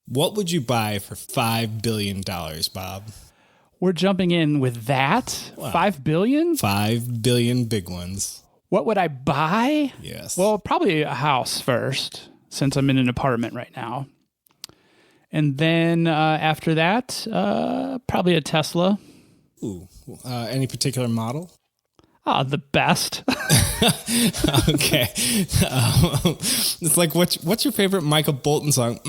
What would you buy for $5 billion, Bob? We're jumping in with that? Wow. $5 billion? 5 billion big ones. What would I buy? Yes. Well, probably a house first, since I'm in an apartment right now. And then after that, probably a Tesla. Ooh. Any particular model? The best. Okay. It's like, what's your favorite Michael Bolton song?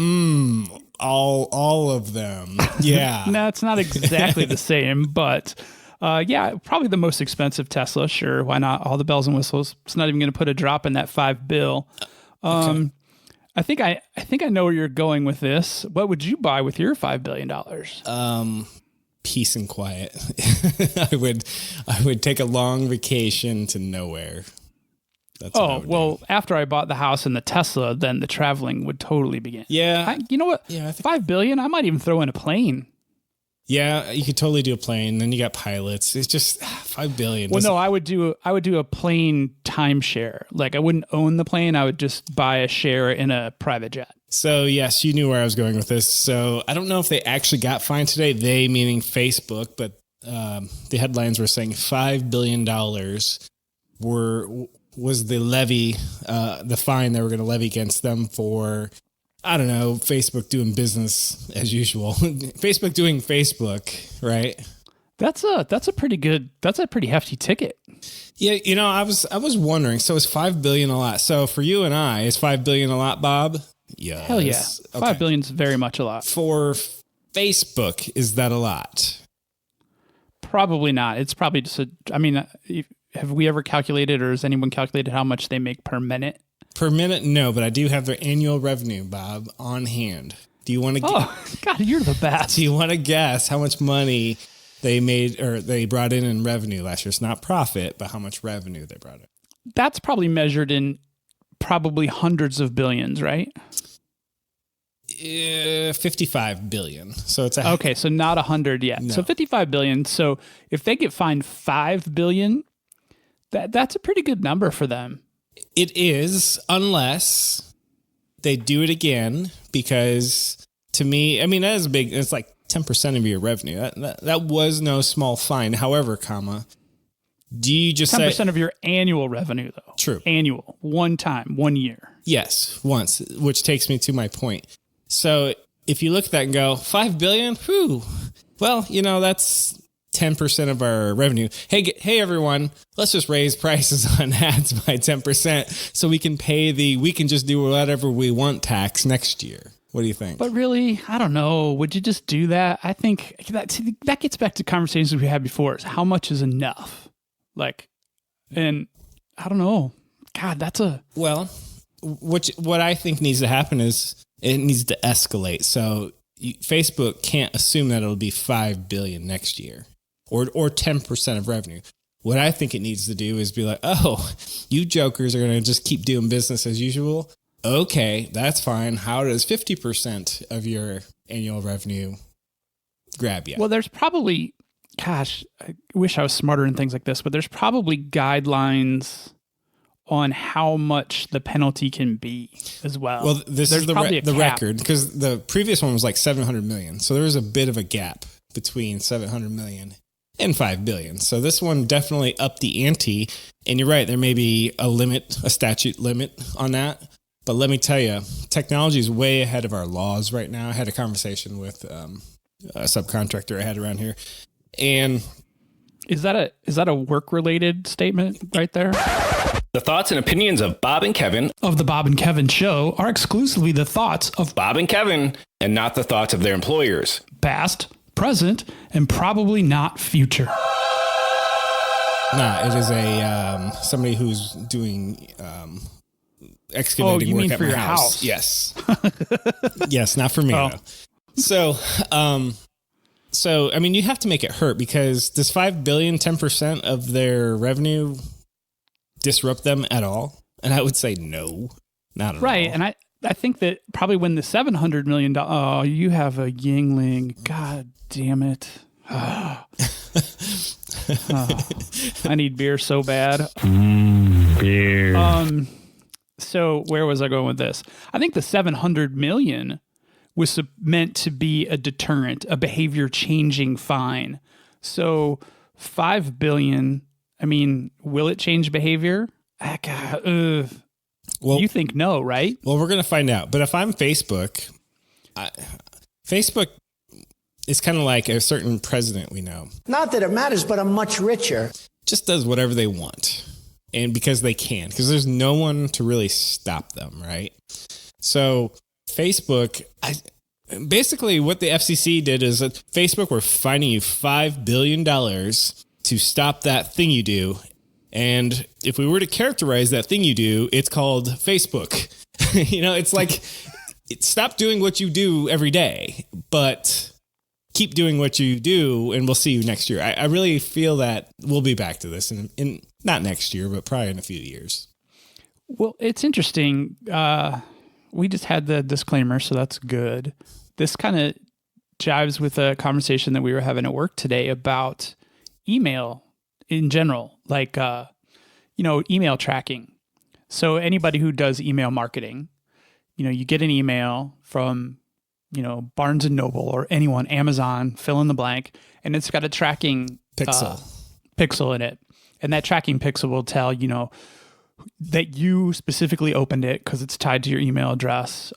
All of them. Yeah. No, it's not exactly the same, but yeah, probably the most expensive Tesla. Sure, why not? All the bells and whistles. It's not even going to put a drop in that $5 billion. Okay. I think I know where you're going with this. What would you buy with your $5 billion? Peace and quiet. I would take a long vacation to nowhere. That's well, after I bought the house and the Tesla, then the traveling would totally begin. Yeah. You know what? Yeah, $5 billion, I might even throw in a plane. Yeah, you could totally do a plane. Then you got pilots. It's just $5 billion. Well, no, I would do a plane timeshare. Like I wouldn't own the plane. I would just buy a share in a private jet. So yes, you knew where I was going with this. So I don't know if they actually got fined today. They meaning Facebook, but the headlines were saying $5 billion was the levy, the fine they were going to levy against them for, I don't know, Facebook doing business as usual. Facebook doing Facebook, right? That's a pretty hefty ticket. Yeah, I was wondering. So is $5 billion a lot? So for you and I, is $5 billion a lot, Bob? Yeah. Hell yeah. Okay. $5 billion is very much a lot. For Facebook, is that a lot? Probably not. It's probably just have we ever calculated, or has anyone calculated how much they make per minute? Per minute, no, but I do have their annual revenue, Bob, on hand. Do you want to? Oh, God, you're the best. Do you want to guess how much money they made or they brought in revenue last year? It's not profit, but how much revenue they brought in. That's probably measured in probably hundreds of billions, right? 55 billion. So it's okay, so not 100 yet. No. So 55 billion. So if they get fined 5 billion, that's a pretty good number for them. It is, unless they do it again, because to me, that is big. It's like 10% of your revenue. That was no small fine. However, do you just 10% of your annual revenue, though? True. Annual. One time, 1 year. Yes, once, which takes me to my point. So if you look at that and go, 5 billion? Whew. Well, that's 10% of our revenue. Hey, everyone, let's just raise prices on ads by 10% so we can just do whatever we want tax next year. What do you think? But really, I don't know. Would you just do that? I think that gets back to conversations we had before. Is how much is enough? And I don't know. God, well, what I think needs to happen is it needs to escalate. So Facebook can't assume that it'll be 5 billion next year or 10% of revenue. What I think it needs to do is be like, oh, you jokers are going to just keep doing business as usual. Okay, that's fine. How does 50% of your annual revenue grab you? Well, there's probably, gosh, I wish I was smarter in things like this, but there's probably guidelines on how much the penalty can be as well. Well, this is the record, because the previous one was like 700 million. So there was a bit of a gap between 700 million and 5 billion. So this one definitely upped the ante. And you're right, there may be a statute limit on that. But let me tell you, technology is way ahead of our laws right now. I had a conversation with a subcontractor I had around here. And is that a work-related statement right there? The thoughts and opinions of Bob and Kevin of the Bob and Kevin Show are exclusively the thoughts of Bob and Kevin and not the thoughts of their employers. Past, present, and probably not future. Nah, it is somebody who's doing excavating work at my house. Yes. Yes, not for me though. So, you have to make it hurt, because does 5 billion, 10% of their revenue disrupt them at all? And I would say no, not at all. Right. And I think that probably when the $700 million, you have a Yingling. God damn it. I need beer so bad. Beer. So where was I going with this? I think the 700 million was meant to be a deterrent, a behavior changing fine. So 5 billion, I mean, will it change behavior? Well, you think no, right? Well, we're going to find out. But if I'm Facebook, Facebook is kind of like a certain president we know. Not that it matters, but I'm much richer. Just does whatever they want. And because they can, because there's no one to really stop them, right? So Facebook, basically what the FCC did is that Facebook were fining you $5 billion to stop that thing you do. And if we were to characterize that thing you do, it's called Facebook. It's like, stop doing what you do every day, but keep doing what you do, and we'll see you next year. I really feel that we'll be back to this in not next year, but probably in a few years. Well, it's interesting. We just had the disclaimer, so that's good. This kind of jives with a conversation that we were having at work today about email in general, like, email tracking. So anybody who does email marketing, you get an email from, Barnes and Noble or anyone, Amazon, fill in the blank, and it's got a tracking pixel in it. And that tracking pixel will tell, that you specifically opened it because it's tied to your email address.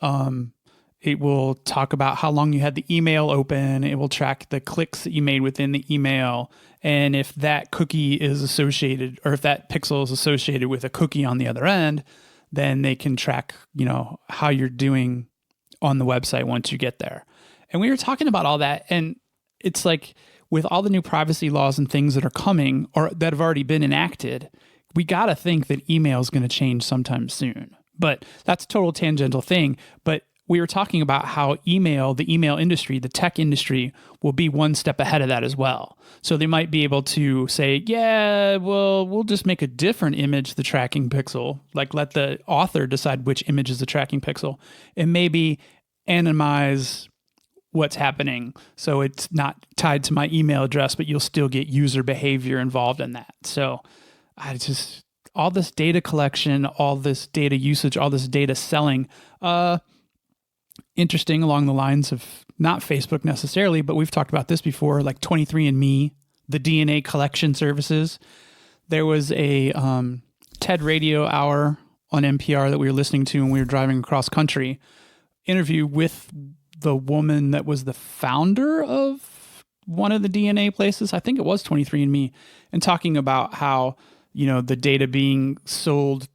It will talk about how long you had the email open. It will track the clicks that you made within the email. And if that cookie is associated, or if that pixel is associated with a cookie on the other end, then they can track, how you're doing on the website once you get there. And we were talking about all that. And it's like, with all the new privacy laws and things that are coming or that have already been enacted, we got to think that email is going to change sometime soon. But that's a total tangential thing. But we were talking about how the email industry, the tech industry, will be one step ahead of that as well. So they might be able to say, yeah, well, we'll just make a different image, the tracking pixel, like let the author decide which image is the tracking pixel, and maybe anonymize what's happening. So it's not tied to my email address, but you'll still get user behavior involved in that. So all this data collection, all this data usage, all this data selling, interesting along the lines of not Facebook necessarily, but we've talked about this before, like 23andMe, the DNA collection services. There was a TED Radio Hour on NPR that we were listening to when we were driving across country, interview with the woman that was the founder of one of the DNA places. I think it was 23andMe, and talking about how, the data being sold.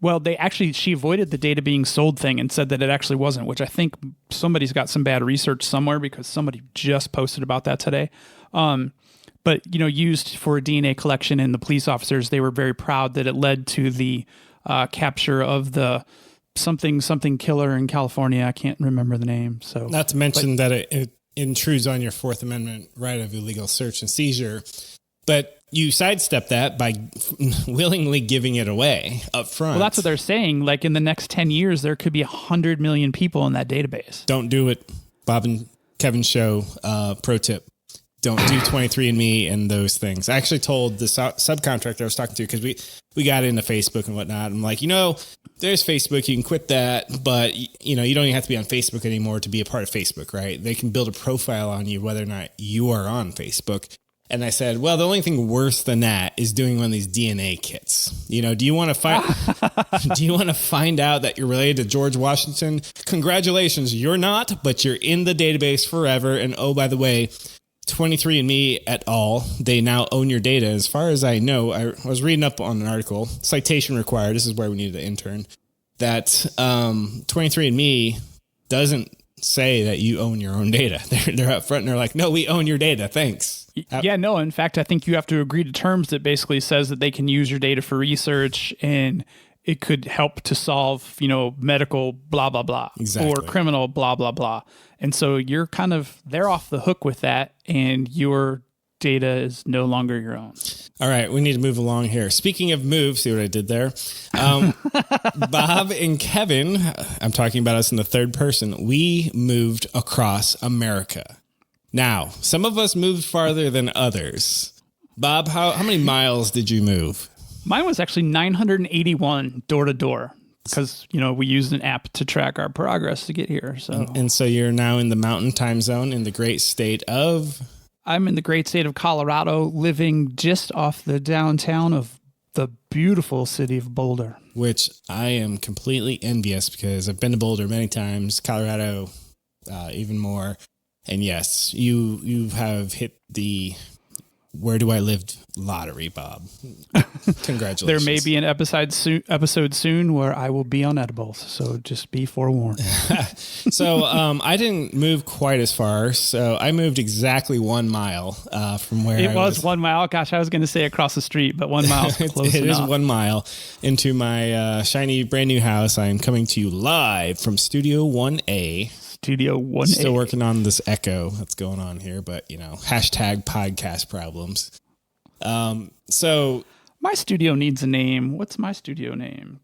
Well, she avoided the data being sold thing and said that it actually wasn't, which I think somebody's got some bad research somewhere because somebody just posted about that today. But, used for DNA collection, and the police officers, they were very proud that it led to the capture of the something killer in California. I can't remember the name. So not to mention that it intrudes on your Fourth Amendment right of illegal search and seizure. But you sidestep that by willingly giving it away up front. Well, that's what they're saying. Like in the next 10 years, there could be 100 million people in that database. Don't do it. Bob and Kevin show pro tip. Don't do 23andMe and those things. I actually told the subcontractor I was talking to, because we got into Facebook and whatnot. I'm like, there's Facebook. You can quit that, but you don't even have to be on Facebook anymore to be a part of Facebook, right? They can build a profile on you whether or not you are on Facebook. And I said, well, the only thing worse than that is doing one of these DNA kits. Do you want to find out that you're related to George Washington? Congratulations, you're not, but you're in the database forever. And oh, by the way, 23andMe et al., they now own your data. As far as I know, I was reading up on an article, citation required, this is where we needed an intern, that 23andMe doesn't say that you own your own data. They're up front and they're like, no, we own your data. Thanks. Yeah, no. In fact, I think you have to agree to terms that basically says that they can use your data for research and it could help to solve, medical blah, blah, blah, exactly, or criminal blah, blah, blah. And so they're off the hook with that, and your data is no longer your own. All right, we need to move along here. Speaking of move, see what I did there? Bob and Kevin, I'm talking about us in the third person, we moved across America. Now, some of us moved farther than others. Bob, how many miles did you move? Mine was actually 981 door to door. because, we used an app to track our progress to get here. So, and so you're now in the mountain time zone in the great state of? I'm in the great state of Colorado, living just off the downtown of the beautiful city of Boulder. Which I am completely envious because I've been to Boulder many times, Colorado even more. And yes, you have hit the where do I live lottery, Bob. Congratulations. There may be an episode soon where I will be on edibles, so just be forewarned. So I didn't move quite as far. So I moved exactly 1 mile from where it was 1 mile. Gosh, I was going to say across the street, but 1 mile is close It enough. is 1 mile into my shiny brand new house. I am coming to you live from Studio 1A. Studio 1A. Still working on this echo that's going on here, but hashtag podcast problems. So my studio needs a name. What's my studio name?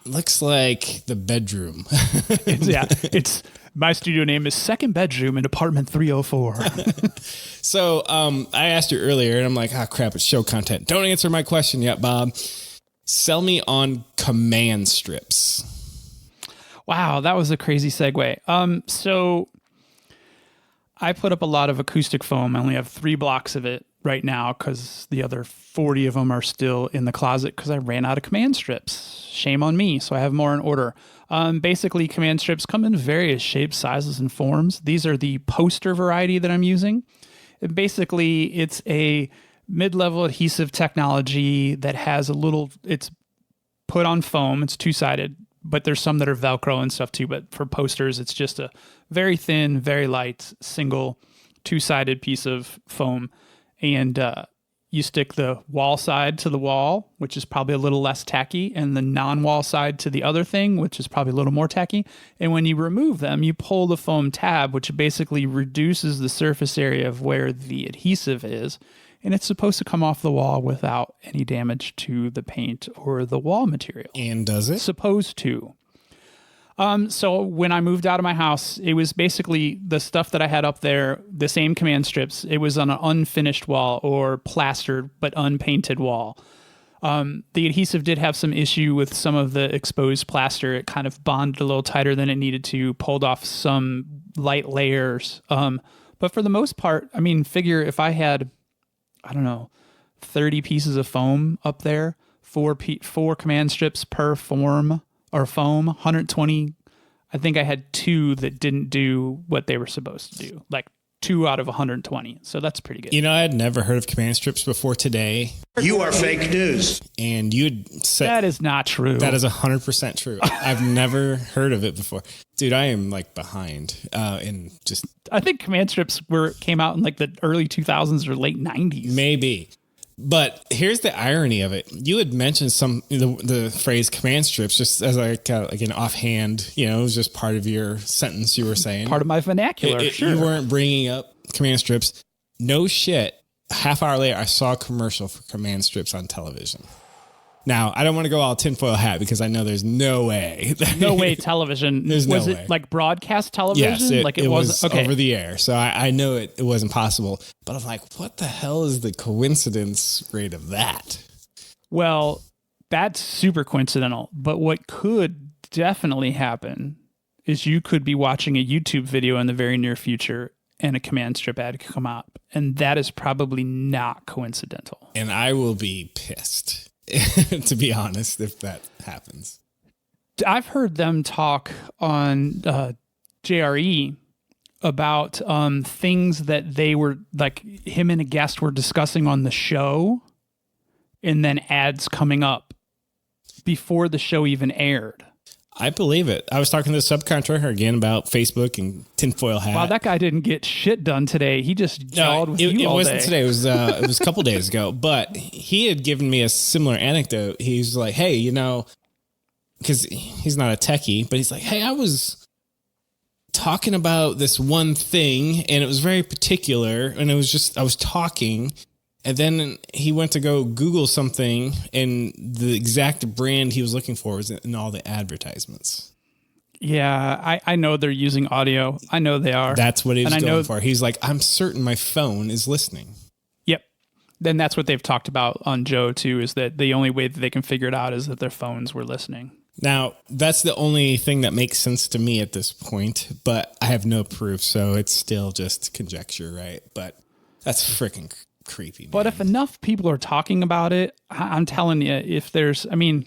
looks like the bedroom. It's my studio name is Second Bedroom in Apartment 304. So I asked you earlier, and I'm like, oh crap, it's show content. Don't answer my question yet, Bob. Sell me on command strips. Wow, that was a crazy segue. So I put up a lot of acoustic foam. I only have 3 blocks of it right now because the other 40 of them are still in the closet because I ran out of command strips. Shame on me. So I have more in order. Basically, command strips come in various shapes, sizes, and forms. These are the poster variety that I'm using. And basically, it's a mid-level adhesive technology that has it's put on foam. It's 2-sided. But there's some that are Velcro and stuff too. But for posters, it's just a very thin, very light, single 2-sided piece of foam. And you stick the wall side to the wall, which is probably a little less tacky, and the non-wall side to the other thing, which is probably a little more tacky. And when you remove them, you pull the foam tab, which basically reduces the surface area of where the adhesive is. And it's supposed to come off the wall without any damage to the paint or the wall material. And does it? Supposed to. So when I moved out of my house, it was basically the stuff that I had up there, the same command strips. It was on an unfinished wall or plastered but unpainted wall. The adhesive did have some issue with some of the exposed plaster. It kind of bonded a little tighter than it needed to, pulled off some light layers. But for the most part, I mean, figure if I had, 30 pieces of foam up there, 4 command strips per form or foam, 120. I think I had 2 that didn't do what they were supposed to do, like 2 out of 120. So that's pretty good. I had never heard of command strips before today. You are fake news. And you had said that is not true. That is 100% true. I've never heard of it before. Dude, I am like behind in just... I think command strips came out in like the early 2000s or late 90s. Maybe. But here's the irony of it. You had mentioned the phrase command strips just as like an offhand, it was just part of your sentence you were saying. Part of my vernacular, sure. You weren't bringing up command strips. No shit. A half hour later, I saw a commercial for command strips on television. Now, I don't want to go all tinfoil hat because I know there's no way. No way television. There's was no it way. Like broadcast television? Yes, it was okay. Over the air. So I know it wasn't possible. But I'm like, what the hell is the coincidence rate of that? Well, that's super coincidental. But what could definitely happen is you could be watching a YouTube video in the very near future and a command strip ad could come up. And that is probably not coincidental. And I will be pissed. To be honest, if that happens. I've heard them talk on JRE about things that they were like him and a guest were discussing on the show and then ads coming up before the show even aired. I believe it. I was talking to the subcontractor again about Facebook and tinfoil hat. Wow, that guy didn't get shit done today. He just jawed with you all day. It wasn't today. It was a couple days ago. But he had given me a similar anecdote. He's like, hey, because he's not a techie, but he's like, hey, I was talking about this one thing, and it was very particular, and it was just I was talking. And then he went to go Google something, and the exact brand he was looking for was in all the advertisements. Yeah, I know they're using audio. I know they are. That's what he was going for. He's like, I'm certain my phone is listening. Yep. Then that's what they've talked about on Joe, too, is that the only way that they can figure it out is that their phones were listening. Now, that's the only thing that makes sense to me at this point, but I have no proof, so it's still just conjecture, right? But that's freaking creepy, man. But if enough people are talking about it, I'm telling you, if there's, I mean,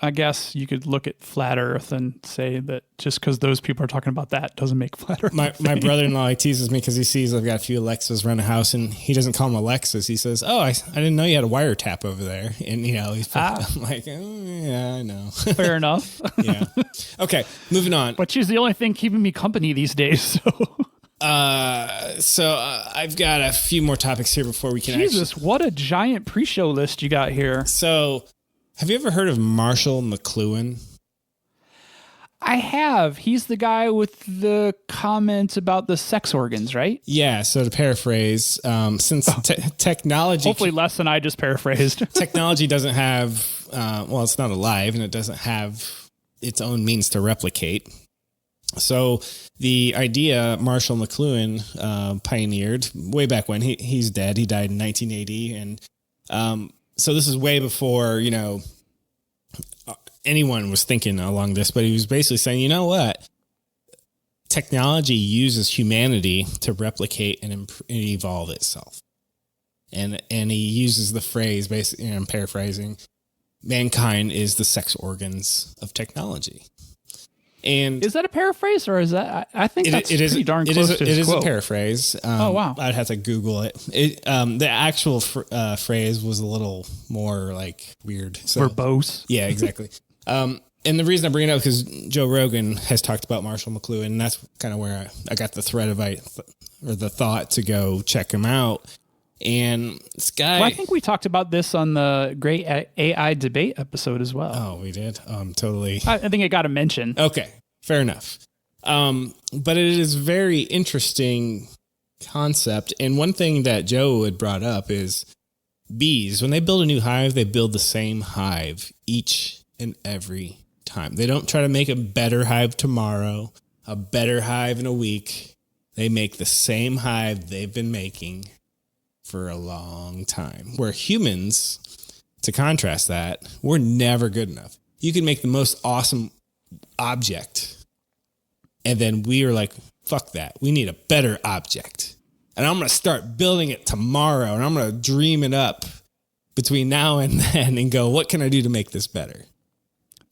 I guess you could look at flat Earth and say that just because those people are talking about that doesn't make flat Earth. My brother-in-law, he teases me because he sees I've got a few Alexas around the house, and he doesn't call them Alexas. He says, "Oh, I didn't know you had a wiretap over there." And he's I'm like, "Oh, yeah, I know." Fair enough. Yeah. Okay, moving on. But she's the only thing keeping me company these days. So I've got a few more topics here before we can. Jesus, what a giant pre-show list you got here. So, have you ever heard of Marshall McLuhan? I have. He's the guy with the comments about the sex organs, right? Yeah. So to paraphrase, since technology, hopefully less than I just paraphrased. Technology doesn't have, it's not alive, and it doesn't have its own means to replicate. So the idea Marshall McLuhan pioneered way back when he's dead. He died in 1980, and so this is way before anyone was thinking along this. But he was basically saying, you know what? Technology uses humanity to replicate and evolve itself, and he uses the phrase, basically, I'm paraphrasing, mankind is the sex organs of technology. And is that a paraphrase, or is that? I think that's pretty darn close to his quote. A paraphrase. Oh wow! I'd have to Google it. The actual phrase was a little more like weird, verbose. Yeah, exactly. And the reason I bring it up is because Joe Rogan has talked about Marshall McLuhan, and that's kind of where I got the thread of the thought to go check him out. And this guy, I think we talked about this on the Great AI Debate episode as well. Oh, we did. Totally. I think it got a mention. Okay, fair enough. But it is very interesting concept. And one thing that Joe had brought up is bees. When they build a new hive, they build the same hive each and every time. They don't try to make a better hive tomorrow, a better hive in a week. They make the same hive they've been making for a long time. Where humans, to contrast that, we're never good enough. You can make the most awesome object, and then we are like, fuck that. We need a better object. And I'm going to start building it tomorrow, and I'm going to dream it up between now and then and go, what can I do to make this better?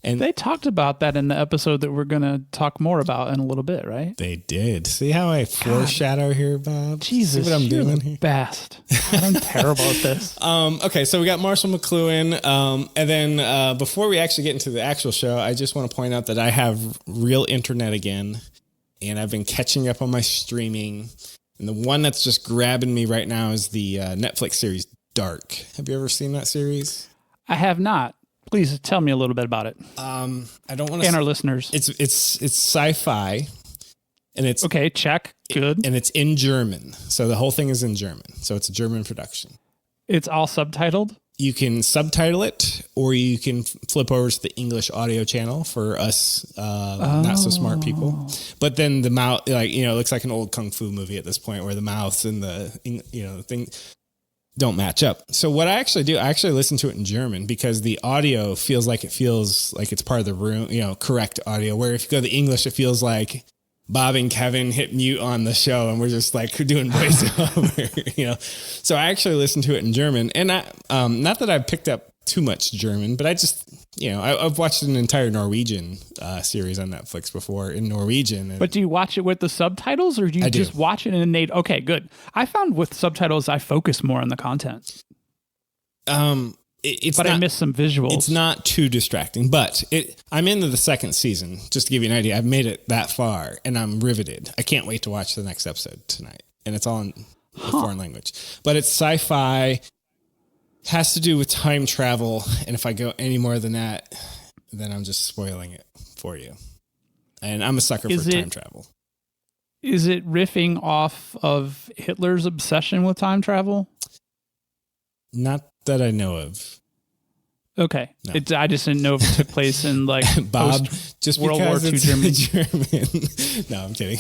And they talked about that in the episode that we're going to talk more about in a little bit, right? They did. See how I foreshadow here, Bob? Jesus, see what I'm you're doing the here? Best. I'm terrible at this. Okay, so we got Marshall McLuhan. And then before we actually get into the actual show, I just want to point out that I have real internet again, and I've been catching up on my streaming. And the one that's just grabbing me right now is the Netflix series Dark. Have you ever seen that series? I have not. Please tell me a little bit about it. I don't want to. And our listeners. It's sci-fi, and it's okay. Check. Good. And it's in German, so the whole thing is in German. So it's a German production. It's all subtitled. You can subtitle it, or you can flip over to the English audio channel for us not so smart people. But then the mouth, it looks like an old kung fu movie at this point, where the mouths and the thing don't match up. So what I actually do, I actually listen to it in German because the audio feels like it's part of the room, correct audio. Where if you go to the English, it feels like Bob and Kevin hit mute on the show and we're just like doing voiceover, So I actually listen to it in German, and not that I've picked up too much German, but I just, I've watched an entire Norwegian series on Netflix before in Norwegian. But do you watch it with the subtitles, or do you just watch it in okay, good. I found with subtitles, I focus more on the content. I miss some visuals. It's not too distracting, but I'm into the second season. Just to give you an idea, I've made it that far, and I'm riveted. I can't wait to watch the next episode tonight, and it's all in a foreign language. But it's sci-fi. Has to do with time travel, and if I go any more than that, then I'm just spoiling it for you. And I'm a sucker for time travel. Is it riffing off of Hitler's obsession with time travel? Not that I know of. Okay. No. I just didn't know if it took place in Bob, just World War II German. No, I'm kidding.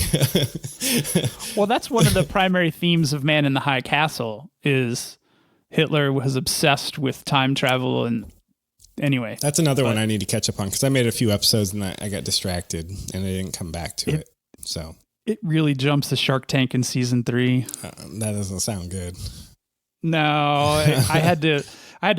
Well, that's one of the primary themes of Man in the High Castle is Hitler was obsessed with time travel and Anyway, that's another one I need to catch up on because I made a few episodes and I got distracted and I didn't come back to it. So it really jumps the Shark Tank in season 3. That doesn't sound good. No, I had to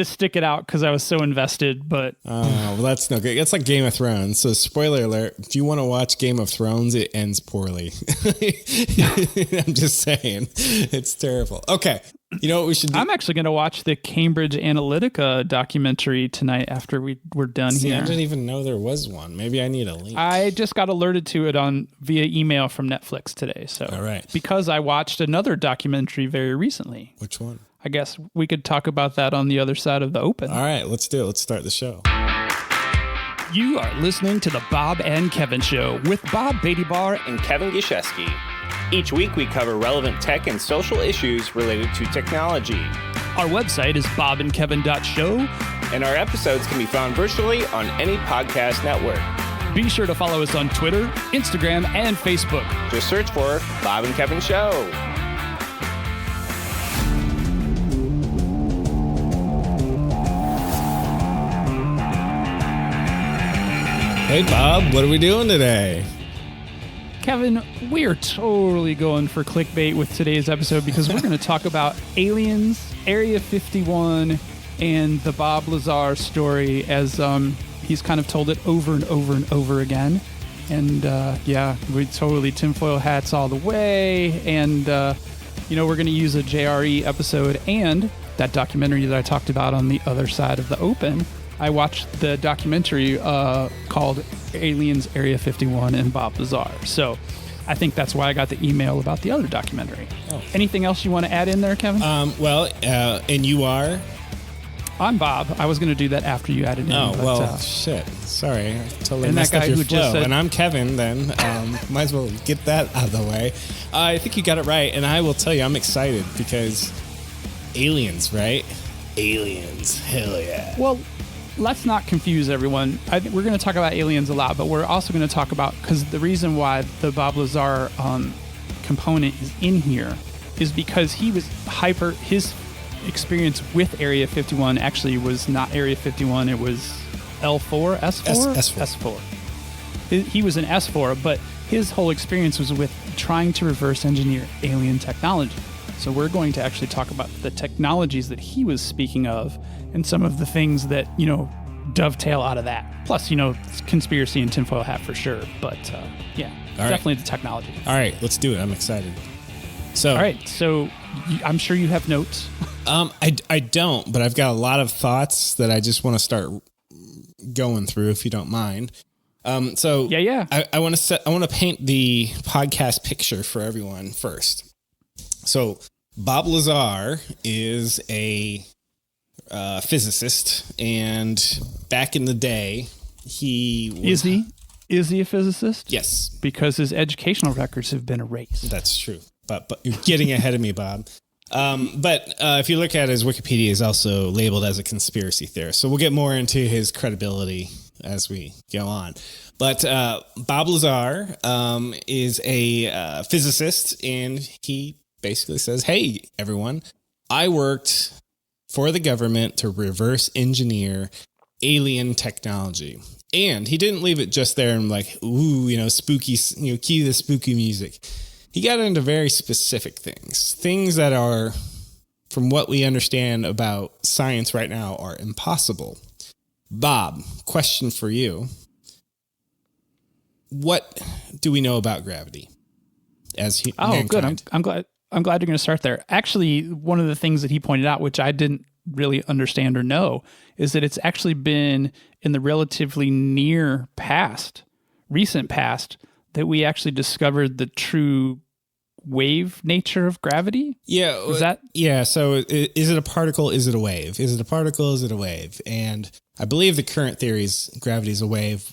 stick it out because I was so invested. But well, that's no good. It's like Game of Thrones. So spoiler alert: if you want to watch Game of Thrones, it ends poorly. I'm just saying, it's terrible. Okay. You know what we should do? I'm actually going to watch the Cambridge Analytica documentary tonight after we're done here. I didn't even know there was one. Maybe I need a link. I just got alerted to it via email from Netflix today. So, all right. Because I watched another documentary very recently. Which one? I guess we could talk about that on the other side of the open. All right, let's do it. Let's start the show. You are listening to the Bob and Kevin Show with Bob Beattybar and Kevin Giescheski. Each week we cover relevant tech and social issues related to technology. Our website is bobandkevin.show. And our episodes can be found virtually on any podcast network. Be sure to follow us on Twitter, Instagram, and Facebook. Just search for Bob and Kevin Show. Hey, Bob, what are we doing today? Kevin, we are totally going for clickbait with today's episode because we're going to talk about aliens, Area 51, and the Bob Lazar story as he's kind of told it over and over and over again. And we totally tinfoil hats all the way. And, we're going to use a JRE episode and that documentary that I talked about on the other side of the open. I watched the documentary called Aliens, Area 51 and Bob Lazar. So I think that's why I got the email about the other documentary. Oh. Anything else you want to add in there, Kevin? And you are? I'm Bob. I was going to do that after you added in. Oh, shit. Sorry. I totally and messed that guy up your who flow. just said, and I'm Kevin, then. Might as well get that out of the way. I think you got it right. And I will tell you, I'm excited because aliens, right? Aliens. Hell yeah. Well, let's not confuse everyone. We're going to talk about aliens a lot, but we're also going to talk about, because the reason why the Bob Lazar component is in here is because his experience with Area 51 actually was not Area 51, it was L4, S4? S4. He was an S4, but his whole experience was with trying to reverse engineer alien technology. So we're going to actually talk about the technologies that he was speaking of and some of the things that, dovetail out of that. Plus, conspiracy and tinfoil hat for sure. But, definitely the technology. All right, let's do it. I'm excited. All right, so I'm sure you have notes. I don't, but I've got a lot of thoughts that I just want to start going through, if you don't mind. I want to paint the podcast picture for everyone first. So Bob Lazar is a physicist, and back in the day, Is he a physicist? Yes, because his educational records have been erased. That's true, but you're getting ahead of me, Bob. But if you look at his Wikipedia, is also labeled as a conspiracy theorist. So we'll get more into his credibility as we go on. But Bob Lazar is a physicist, and he basically says, hey, everyone, I worked for the government to reverse engineer alien technology. And he didn't leave it just there and like, ooh, spooky, cue the spooky music. He got into very specific things that are, from what we understand about science right now, are impossible. Bob, question for you. What do we know about gravity as mankind? Good. I'm glad you're going to start there. Actually, one of the things that he pointed out, which I didn't really understand or know, is that it's actually been in the relatively recent past, that we actually discovered the true wave nature of gravity. Yeah. So is it a particle? Is it a wave? Is it a particle? Is it a wave? And I believe the current theory is gravity is a wave.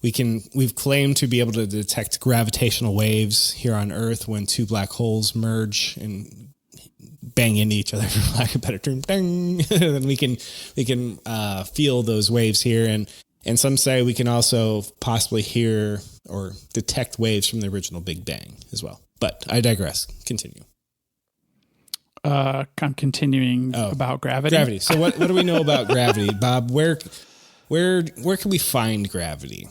We've claimed to be able to detect gravitational waves here on Earth when two black holes merge and bang into each other, for lack of a better term. Dang. Then we can feel those waves here, and some say we can also possibly hear or detect waves from the original Big Bang as well. But I digress. Continue. I'm continuing about gravity. Gravity. So what do we know about gravity, Bob? Where can we find gravity?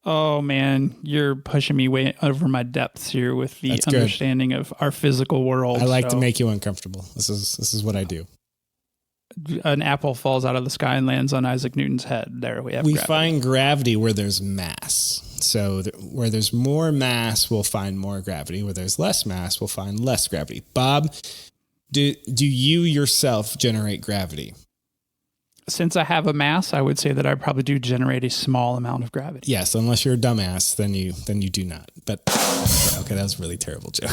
Oh man, you're pushing me way over my depths here with the understanding of our physical world. I like to make you uncomfortable. This is what I do. An apple falls out of the sky and lands on Isaac Newton's head. There we have gravity. Find gravity where there's mass. So where there's more mass, we'll find more gravity. Where there's less mass, we'll find less gravity. Bob, do you yourself generate gravity? Since I have a mass, I would say that I probably do generate a small amount of gravity. Yes, unless you're a dumbass, then you do not. But okay, that was a really terrible joke.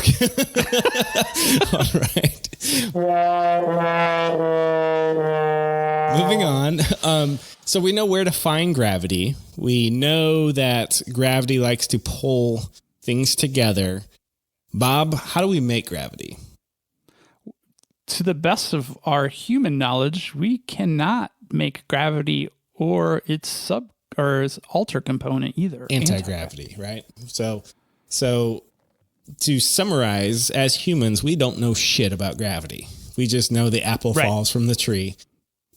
All right. Moving on. So we know where to find gravity. We know that gravity likes to pull things together. Bob, how do we make gravity? To the best of our human knowledge, we cannot make gravity or its alter component either. Anti-gravity, right? So to summarize, as humans, we don't know shit about gravity. We just know the apple falls from the tree.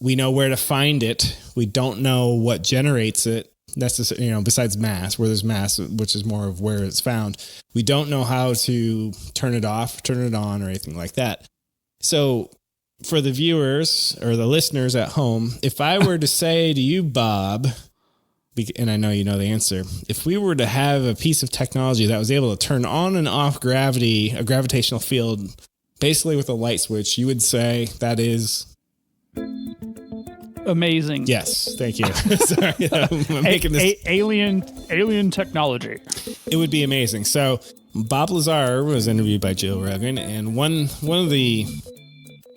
We know where to find it. We don't know what generates it necessarily, besides mass, where there's mass, which is more of where it's found. We don't know how to turn it off, turn it on, or anything like that. So for the viewers or the listeners at home, if I were to say to you, Bob, and I know you know the answer, if we were to have a piece of technology that was able to turn on and off gravity, a gravitational field, basically with a light switch, you would say that is amazing. Yes, thank you. Sorry, I'm making this alien technology. It would be amazing. So Bob Lazar was interviewed by Joe Rogan, and one of the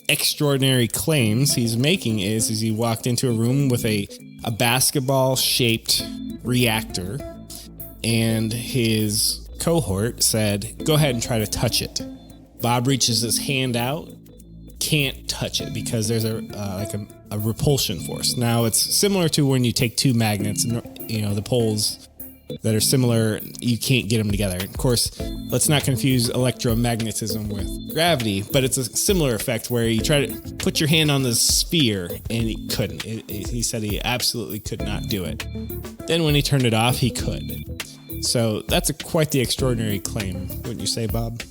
extraordinary claims he's making is he walked into a room with a basketball-shaped reactor, and his cohort said, "Go ahead and try to touch it." Bob reaches his hand out, can't touch it because there's a repulsion force. Now it's similar to when you take two magnets and the poles that are similar, you can't get them together. Of course, let's not confuse electromagnetism with gravity, but it's a similar effect where you try to put your hand on the sphere and he couldn't. He said he absolutely could not do it. Then when he turned it off, he could. So that's quite the extraordinary claim, wouldn't you say, Bob?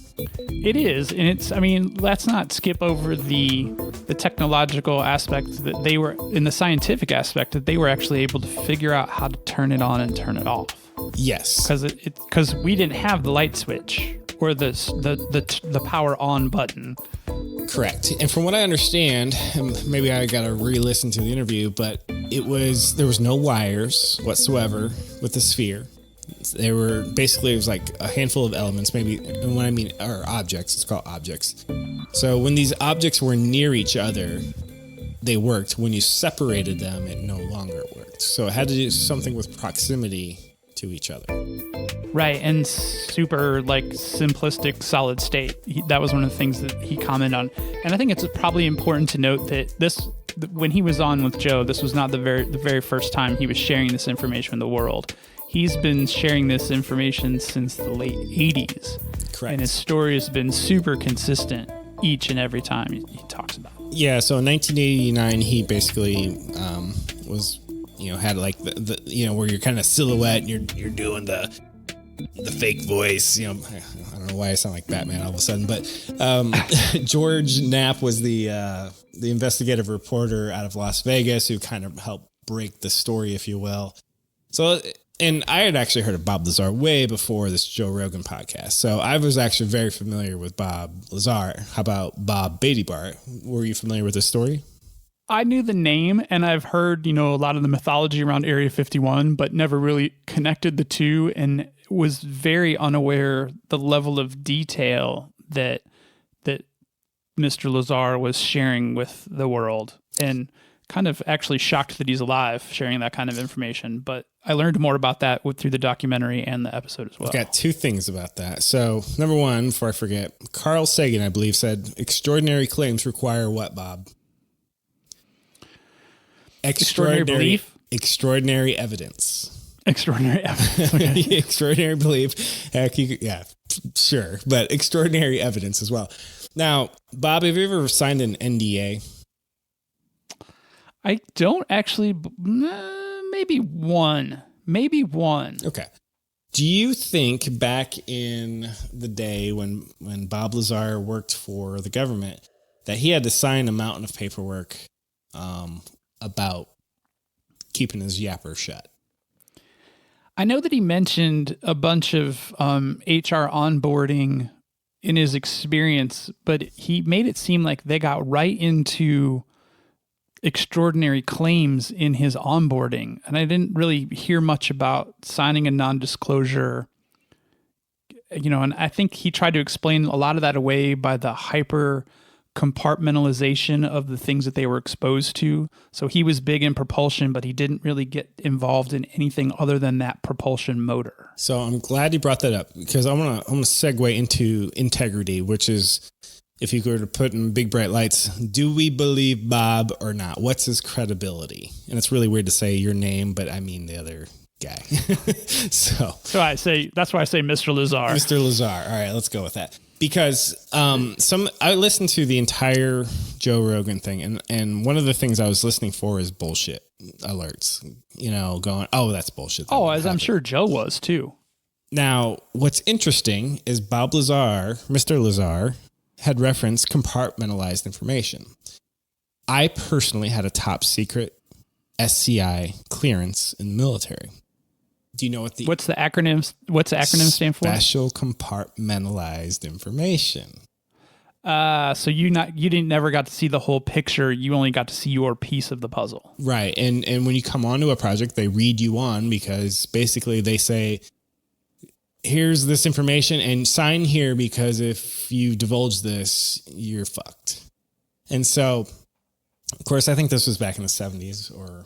It is, and let's not skip over the technological aspect that they were, in the scientific aspect, that they were actually able to figure out how to turn it on and turn it off. Yes. Because we didn't have the light switch or the power on button. Correct. And from what I understand, and maybe I got to re-listen to the interview, but there was no wires whatsoever with the sphere. They were basically, it was like a handful of elements, maybe, and when I mean are objects, it's called objects. So when these objects were near each other, they worked. When you separated them, it no longer worked. So it had to do something with proximity to each other. Right, and super simplistic solid state. That was one of the things that he commented on. And I think it's probably important to note that when he was on with Joe, this was not the very first time he was sharing this information with the world. He's been sharing this information since the late 80s. Correct. And his story has been super consistent each and every time he talks about it. Yeah, so in 1989, he basically was, had the where you're kind of silhouette and you're doing the fake voice. I don't know why I sound like Batman all of a sudden, but George Knapp was the investigative reporter out of Las Vegas who kind of helped break the story, if you will. So... And I had actually heard of Bob Lazar way before this Joe Rogan podcast. So I was actually very familiar with Bob Lazar. How about Bob Beatty Bart? Were you familiar with this story? I knew the name, and I've heard, a lot of the mythology around Area 51, but never really connected the two, and was very unaware the level of detail that Mr. Lazar was sharing with the world. And kind of actually shocked that he's alive sharing that kind of information, but I learned more about that through the documentary and the episode as well. I've got two things about that. So number one, before I forget, Carl Sagan, I believe, said extraordinary claims require what, Bob? Extraordinary belief? Extraordinary evidence. Extraordinary evidence. Okay. Extraordinary belief. Heck, yeah, sure. But extraordinary evidence as well. Now, Bob, have you ever signed an NDA? I don't actually. Maybe one. Okay. Do you think back in the day when Bob Lazar worked for the government that he had to sign a mountain of paperwork about keeping his yapper shut? I know that he mentioned a bunch of HR onboarding in his experience, but he made it seem like they got right into extraordinary claims in his onboarding. And I didn't really hear much about signing a non-disclosure, and I think he tried to explain a lot of that away by the hyper compartmentalization of the things that they were exposed to. So he was big in propulsion, but he didn't really get involved in anything other than that propulsion motor. So I'm glad you brought that up, because I'm gonna segue into integrity, which is, if you were to put in big bright lights, do we believe Bob or not? What's his credibility? And it's really weird to say your name, but I mean the other guy. So that's why I say Mr. Lazar. Mr. Lazar. All right, let's go with that. Because I listened to the entire Joe Rogan thing, and one of the things I was listening for is bullshit alerts. Going, oh, that's bullshit. Oh, as I'm sure Joe was too. Now, what's interesting is Bob Lazar, Mr. Lazar, had referenced compartmentalized information. I personally had a top secret SCI clearance in the military. Do you know what's the acronym stand for? Special compartmentalized information. So you never got to see the whole picture. You only got to see your piece of the puzzle. Right. And when you come onto a project, they read you on, because basically they say, here's this information and sign here, because if you divulge this, you're fucked. And so, of course, I think this was back in the 70s or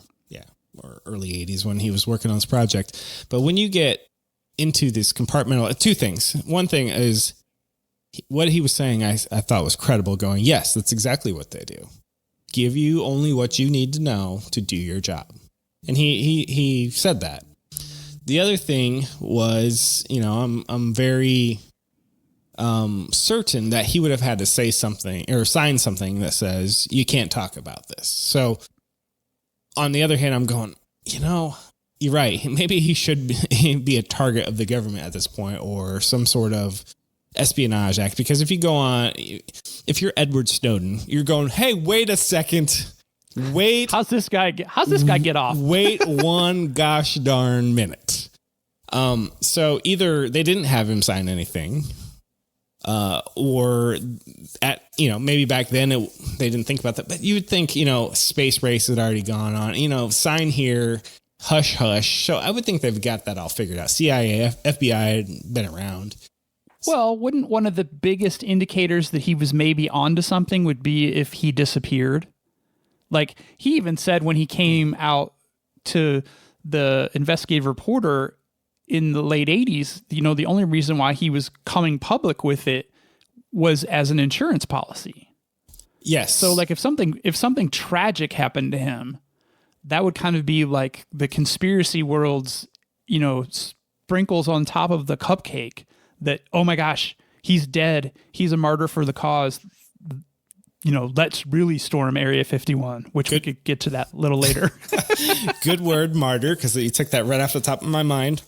early 80s when he was working on this project. But when you get into this compartmental, two things. One thing is what he was saying, I thought was credible, going, yes, that's exactly what they do. Give you only what you need to know to do your job. And he said that. The other thing was, I'm very certain that he would have had to say something or sign something that says you can't talk about this. So on the other hand, I'm going, you're right. Maybe he should be a target of the government at this point, or some sort of espionage act. Because if you go on, if you're Edward Snowden, you're going, hey, wait a second. Wait. How's this guy get off? Wait one gosh darn minute. So either they didn't have him sign anything, or maybe back then they didn't think about that. But you would think, space race had already gone on, sign here, hush, hush. So I would think they've got that all figured out. CIA, FBI had been around. Well, wouldn't one of the biggest indicators that he was maybe onto something would be if he disappeared? Like, he even said when he came out to the investigative reporter in the late 80s, the only reason why he was coming public with it was as an insurance policy. Yes. So like if something tragic happened to him, that would kind of be like the conspiracy world's, sprinkles on top of the cupcake that, oh my gosh, he's dead. He's a martyr for the cause. Let's really storm Area 51, which we could get to that a little later. Good word, martyr, because you took that right off the top of my mind.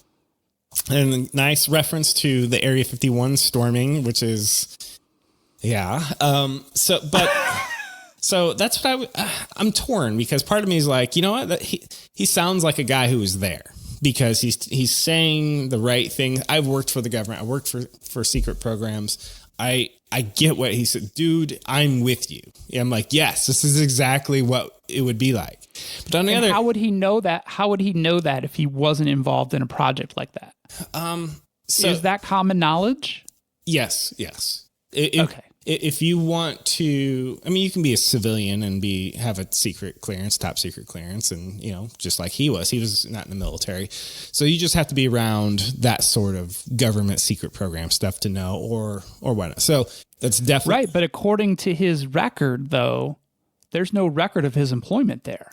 And a nice reference to the Area 51 storming, which is, yeah. So that's what I'm torn, because part of me is like, you know what? He sounds like a guy who was there, because he's saying the right thing. I've worked for the government. I worked for secret programs. I get what he said. Dude, I'm with you. Yeah, I'm like, yes, this is exactly what it would be like. But on the other, how would he know that? How would he know that if he wasn't involved in a project like that? So is that common knowledge? Yes. Okay. If you want to, you can be a civilian and have a secret clearance, top secret clearance, and just like he was not in the military, so you just have to be around that sort of government secret program stuff to know, or whatnot. So that's definitely right. But according to his record, though, there's no record of his employment there.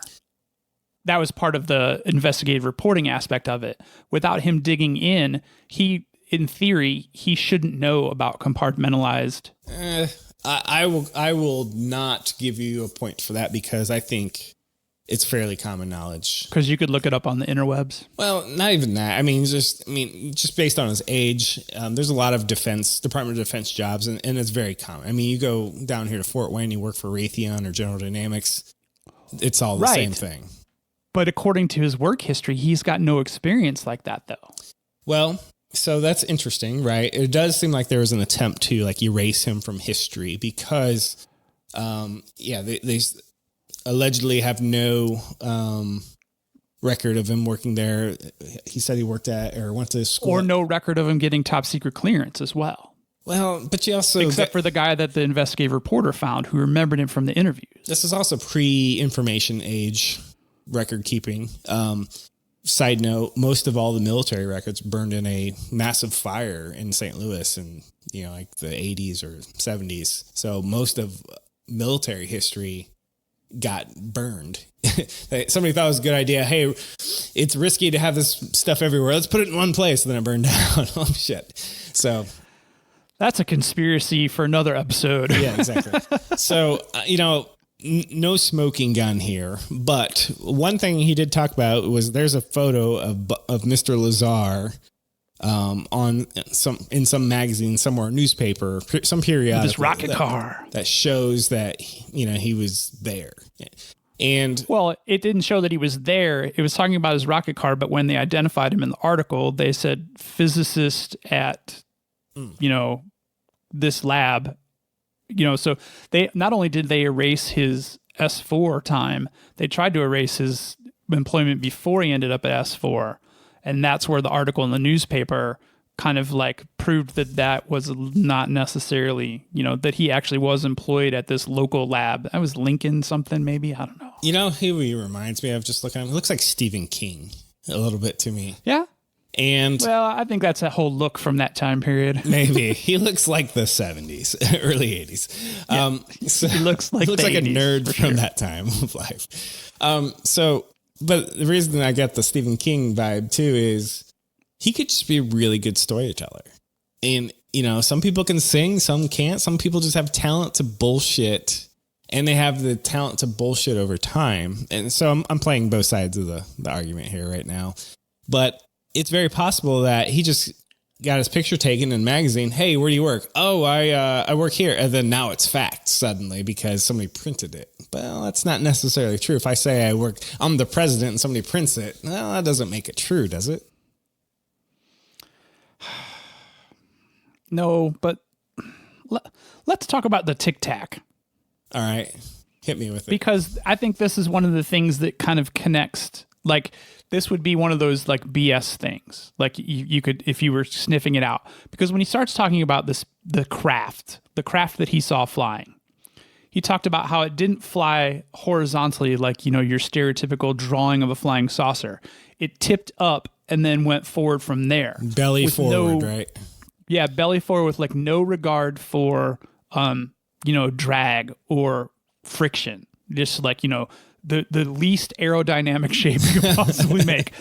That was part of the investigative reporting aspect of it. Without him digging in theory, he shouldn't know about compartmentalized I will not give you a point for that because I think it's fairly common knowledge. Because you could look it up on the interwebs. Well, not even that. I mean, just based on his age, there's a lot of Department of Defense jobs, and it's very common. I mean, you go down here to Fort Wayne, you work for Raytheon or General Dynamics, it's all the same thing. But according to his work history, he's got no experience like that, though. Well, so that's interesting, right? It does seem like there was an attempt to like erase him from history because, they allegedly have no record of him working there. He said he worked at or went to school. Or no record of him getting top secret clearance as well. Well, but you also... Except for the guy that the investigative reporter found who remembered him from the interviews. This is also pre-information age record keeping. Side note, most of all the military records burned in a massive fire in St. Louis in, like the 80s or 70s. So most of military history got burned. Somebody thought it was a good idea. Hey, it's risky to have this stuff everywhere. Let's put it in one place. And then it burned down. Oh, shit. So that's a conspiracy for another episode. Yeah, exactly. So, no smoking gun here. But one thing he did talk about was there's a photo of Mr. Lazar in some magazine, somewhere, newspaper, some periodical. This rocket car that shows that he was there. And well, it didn't show that he was there. It was talking about his rocket car, but when they identified him in the article, they said physicist at this lab. So they not only did they erase his S4 time, they tried to erase his employment before he ended up at S4. And that's where the article in the newspaper kind of like proved that was not necessarily, that he actually was employed at this local lab. That was Lincoln something, maybe. I don't know. Who he reminds me of, just looking at him? He looks like Stephen King a little bit to me. Yeah. And well, I think that's a whole look from that time period. Maybe he looks like the 70s, early 80s. Yeah. So he looks like a nerd from that time of life. But the reason I get the Stephen King vibe too is he could just be a really good storyteller. And, some people can sing, some can't. Some people just have talent to bullshit, and they have the talent to bullshit over time. And so I'm playing both sides of the argument here right now. But it's very possible that he just got his picture taken in a magazine. Hey, where do you work? Oh, I work here. And then now it's fact suddenly because somebody printed it. Well, that's not necessarily true. If I say I'm the president and somebody prints it, well, that doesn't make it true, does it? No, but let's talk about the Tic Tac. All right. Hit me with it. Because I think this is one of the things that kind of connects, like, this would be one of those like BS things. Like you could, if you were sniffing it out, because when he starts talking about the craft that he saw flying, he talked about how it didn't fly horizontally like, your stereotypical drawing of a flying saucer. It tipped up and then went forward from there. Belly forward, right? Yeah. Belly forward with like no regard for, drag or friction. Just like, the least aerodynamic shape you could possibly make.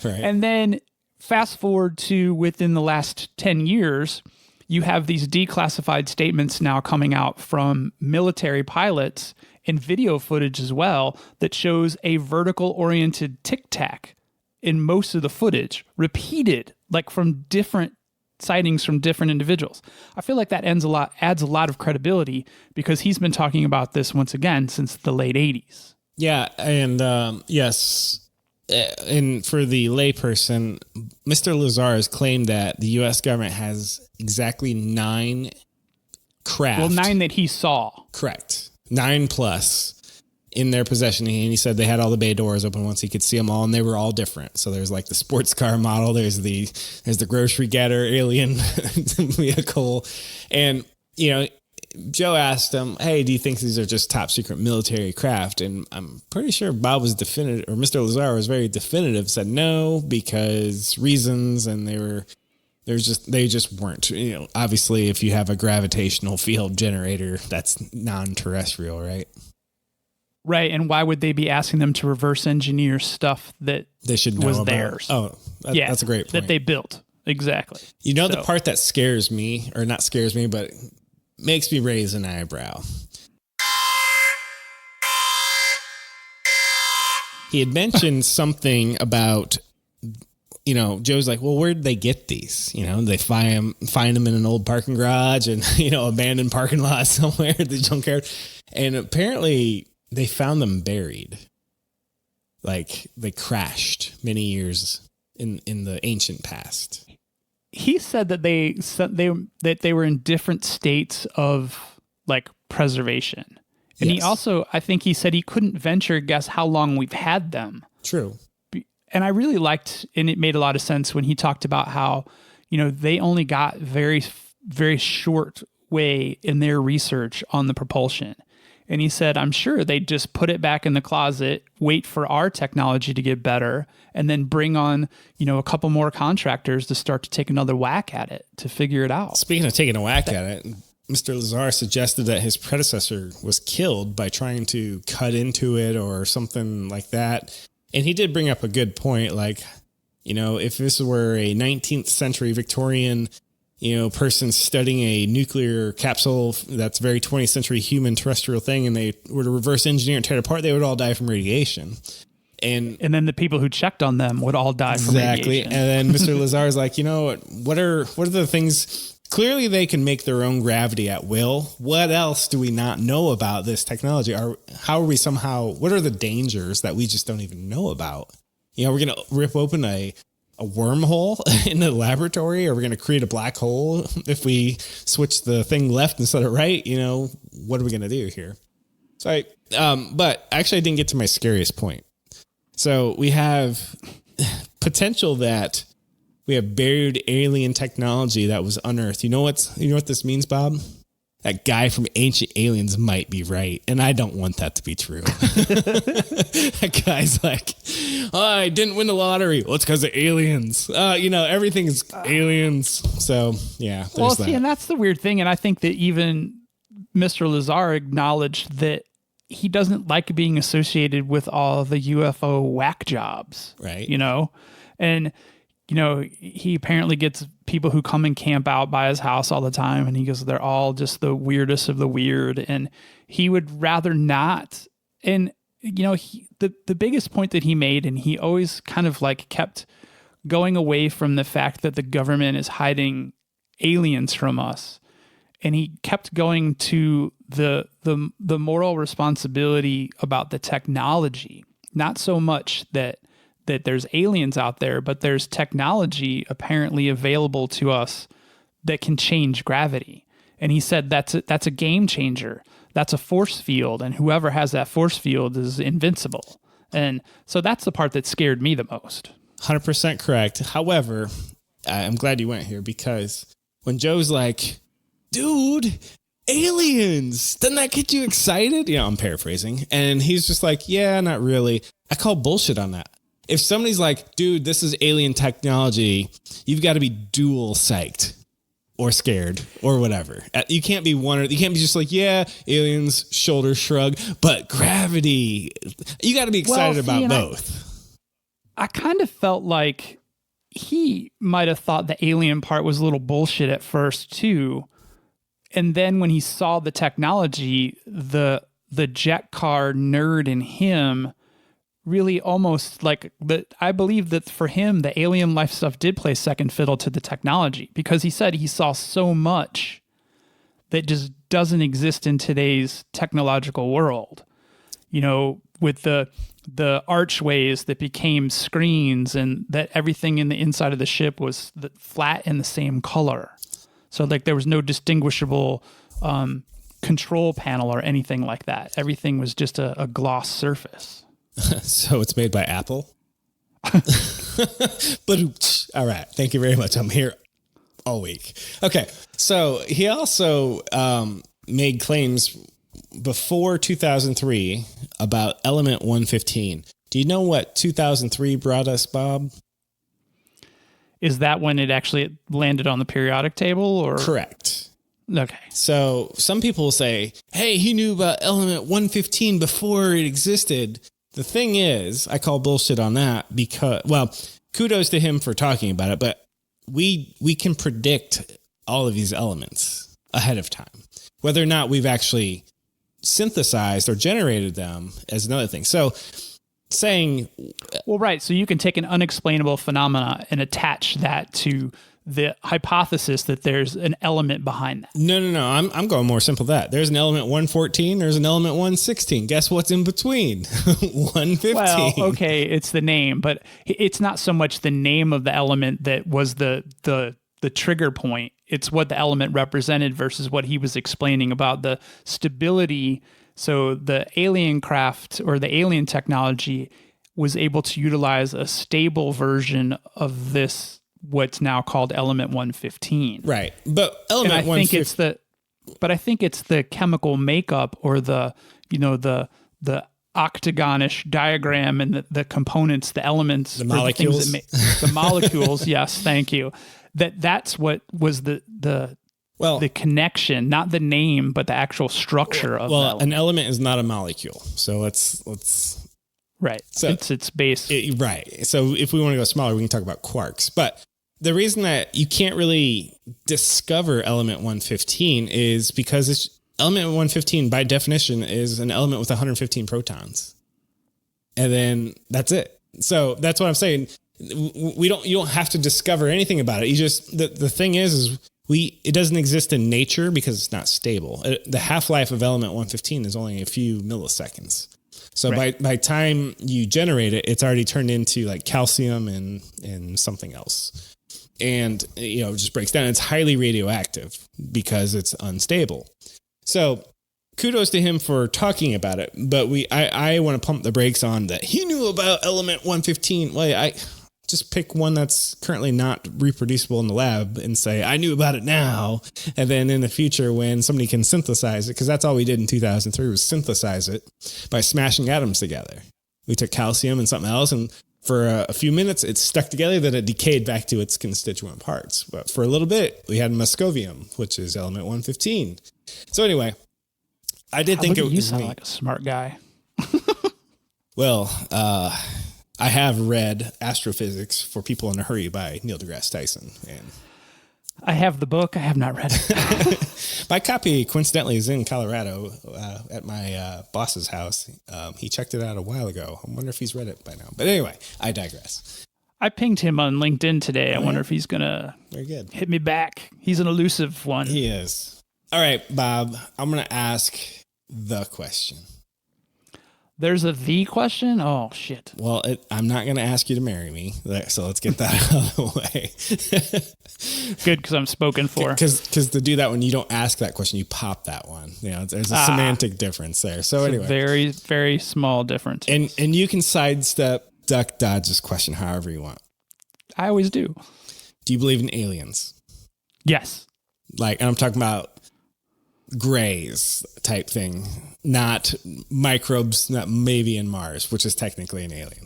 Right. And then fast forward to within the last 10 years, you have these declassified statements now coming out from military pilots and video footage as well that shows a vertical oriented Tic Tac in most of the footage, repeated like from different sightings from different individuals. I feel like that adds a lot of credibility because he's been talking about this once again since the late 80s. Yeah, and yes, and for the layperson, Mr. Lazar has claimed that the U.S. government has exactly 9 craft. Well, 9 that he saw. Correct. 9 plus in their possession. And he said they had all the bay doors open once he could see them all, and they were all different. So there's like the sports car model, there's the grocery getter alien vehicle, and Joe asked him, hey, do you think these are just top secret military craft? And I'm pretty sure Bob was definitive, or Mr. Lazar was very definitive, said no, because reasons, and they just weren't. Obviously, if you have a gravitational field generator, that's non-terrestrial, right? Right, and why would they be asking them to reverse engineer stuff that they should know was about? Theirs? Oh, that's a great point. That they built. Exactly. The part that scares me, or not scares me, but makes me raise an eyebrow. He had mentioned something about, Joe's like, well, where did they get these? They find them in an old parking garage and, abandoned parking lot somewhere. They don't care. And apparently they found them buried. Like they crashed many years in the ancient past. He said that they were in different states of like preservation. And Yes. he also, I think he said he couldn't venture guess how long we've had them. True. And I really liked, and it made a lot of sense when he talked about how, they only got very, very short way in their research on the propulsion. And he said, I'm sure they just put it back in the closet, wait for our technology to get better, and then bring on, a couple more contractors to start to take another whack at it to figure it out. Speaking of taking a whack at it, Mr. Lazar suggested that his predecessor was killed by trying to cut into it or something like that. And he did bring up a good point. Like, if this were a 19th century Victorian, person studying a nuclear capsule that's very 20th century human terrestrial thing, and they were to reverse engineer and tear it apart, they would all die from radiation. And then the people who checked on them would all die from radiation. And then Mr. Lazar is like, what are the things? Clearly, they can make their own gravity at will. What else do we not know about this technology? What are the dangers that we just don't even know about? We're going to rip open a wormhole in the laboratory, or we're going to create a black hole if we switch the thing left instead of right. What are we going to do here? So, but actually, I didn't get to my scariest point. So we have potential that we have buried alien technology that was unearthed. You know what this means, Bob? That guy from Ancient Aliens might be right, and I don't want that to be true. That guy's like, I didn't win the lottery. Well, it's because of aliens. Everything is aliens. So, yeah. Well, see, and that's the weird thing, and I think that even Mr. Lazar acknowledged that he doesn't like being associated with all the UFO whack jobs. Right. And he apparently gets people who come and camp out by his house all the time. And he goes, they're all just the weirdest of the weird. And he would rather not. And, the biggest point that he made, and he always kind of like kept going away from the fact that the government is hiding aliens from us. And he kept going to the moral responsibility about the technology, not so much that there's aliens out there, but there's technology apparently available to us that can change gravity. And he said that's a game changer. That's a force field, and whoever has that force field is invincible. And so that's the part that scared me the most. 100% correct. However, I'm glad you went here, because when Joe's like, dude, aliens, doesn't that get you excited? I'm paraphrasing. And he's just like, yeah, not really. I call bullshit on that. If somebody's like, dude, this is alien technology, you've got to be dual psyched or scared or whatever. You can't be you can't be just like, yeah, aliens, shoulder shrug, but gravity. You got to be excited about both. I kind of felt like he might have thought the alien part was a little bullshit at first too. And then when he saw the technology, the jet car nerd in him really almost like, but I believe that for him, the alien life stuff did play second fiddle to the technology, because he said he saw so much that just doesn't exist in today's technological world, with the archways that became screens, and that everything in the inside of the ship was flat and the same color. So like there was no distinguishable control panel or anything like that. Everything was just a gloss surface. So it's made by Apple. But all right. Thank you very much. I'm here all week. Okay. So he also made claims before 2003 about element 115. Do you know what 2003 brought us, Bob? Is that when it actually landed on the periodic table, or? Correct. Okay. So some people will say, hey, he knew about element 115 before it existed. The thing is, I call bullshit on that because, well, kudos to him for talking about it, but we can predict all of these elements ahead of time. Whether or not we've actually synthesized or generated them is another thing. So saying, well, right. So you can take an unexplainable phenomena and attach that to the hypothesis that there's an element behind that. No. I'm going more simple than that. There's an element 114. There's an element 116. Guess what's in between? 115. Well, okay, it's the name, but it's not so much the name of the element that was the trigger point. It's what the element represented versus what he was explaining about the stability. So the alien craft or the alien technology was able to utilize a stable version of this, what's now called element 115. Right. But element and I 115. I think it's the chemical makeup or the octagonish diagram and the components, the elements, the molecules, the molecules. Yes. Thank you. That's what was the connection, not the name, but the actual structure of an element is not a molecule. So let's right. So it's base. Right. So if we want to go smaller, we can talk about quarks. But the reason that you can't really discover element 115 is because element 115 by definition is an element with 115 protons. And then that's it. So that's what I'm saying. You don't have to discover anything about it. You just, the thing is it doesn't exist in nature because it's not stable. The half-life of element 115 is only a few milliseconds. So right. by time you generate it, it's already turned into like calcium and something else. And, it just breaks down. It's highly radioactive because it's unstable. So kudos to him for talking about it. But I want to pump the brakes on that. He knew about element 115. Well, I just pick one that's currently not reproducible in the lab and say, I knew about it now. And then in the future, when somebody can synthesize it, because that's all we did in 2003 was synthesize it by smashing atoms together. We took calcium and something else, and for a few minutes, it stuck together, then it decayed back to its constituent parts. But for a little bit, we had muscovium, which is element 115. So anyway, I did think it was... You sound like a smart guy. Well, I have read Astrophysics for People in a Hurry by Neil deGrasse Tyson. And I have the book. I have not read it. My copy, coincidentally, is in Colorado at my boss's house. He checked it out a while ago. I wonder if he's read it by now. But anyway, I digress. I pinged him on LinkedIn today. I wonder if he's going to hit me back. He's an elusive one. He is. All right, Bob, I'm going to ask the question. There's the question? Oh, shit. Well, I'm not going to ask you to marry me, so let's get that out of the way. Good, because I'm spoken for. Because to do that when you don't ask that question, you pop that one. There's a semantic difference there. So anyway. Very, very small difference. And you can sidestep, duck, dodge this question however you want. I always do. Do you believe in aliens? Yes. And I'm talking about grays type thing, not microbes, not maybe in Mars, which is technically an alien.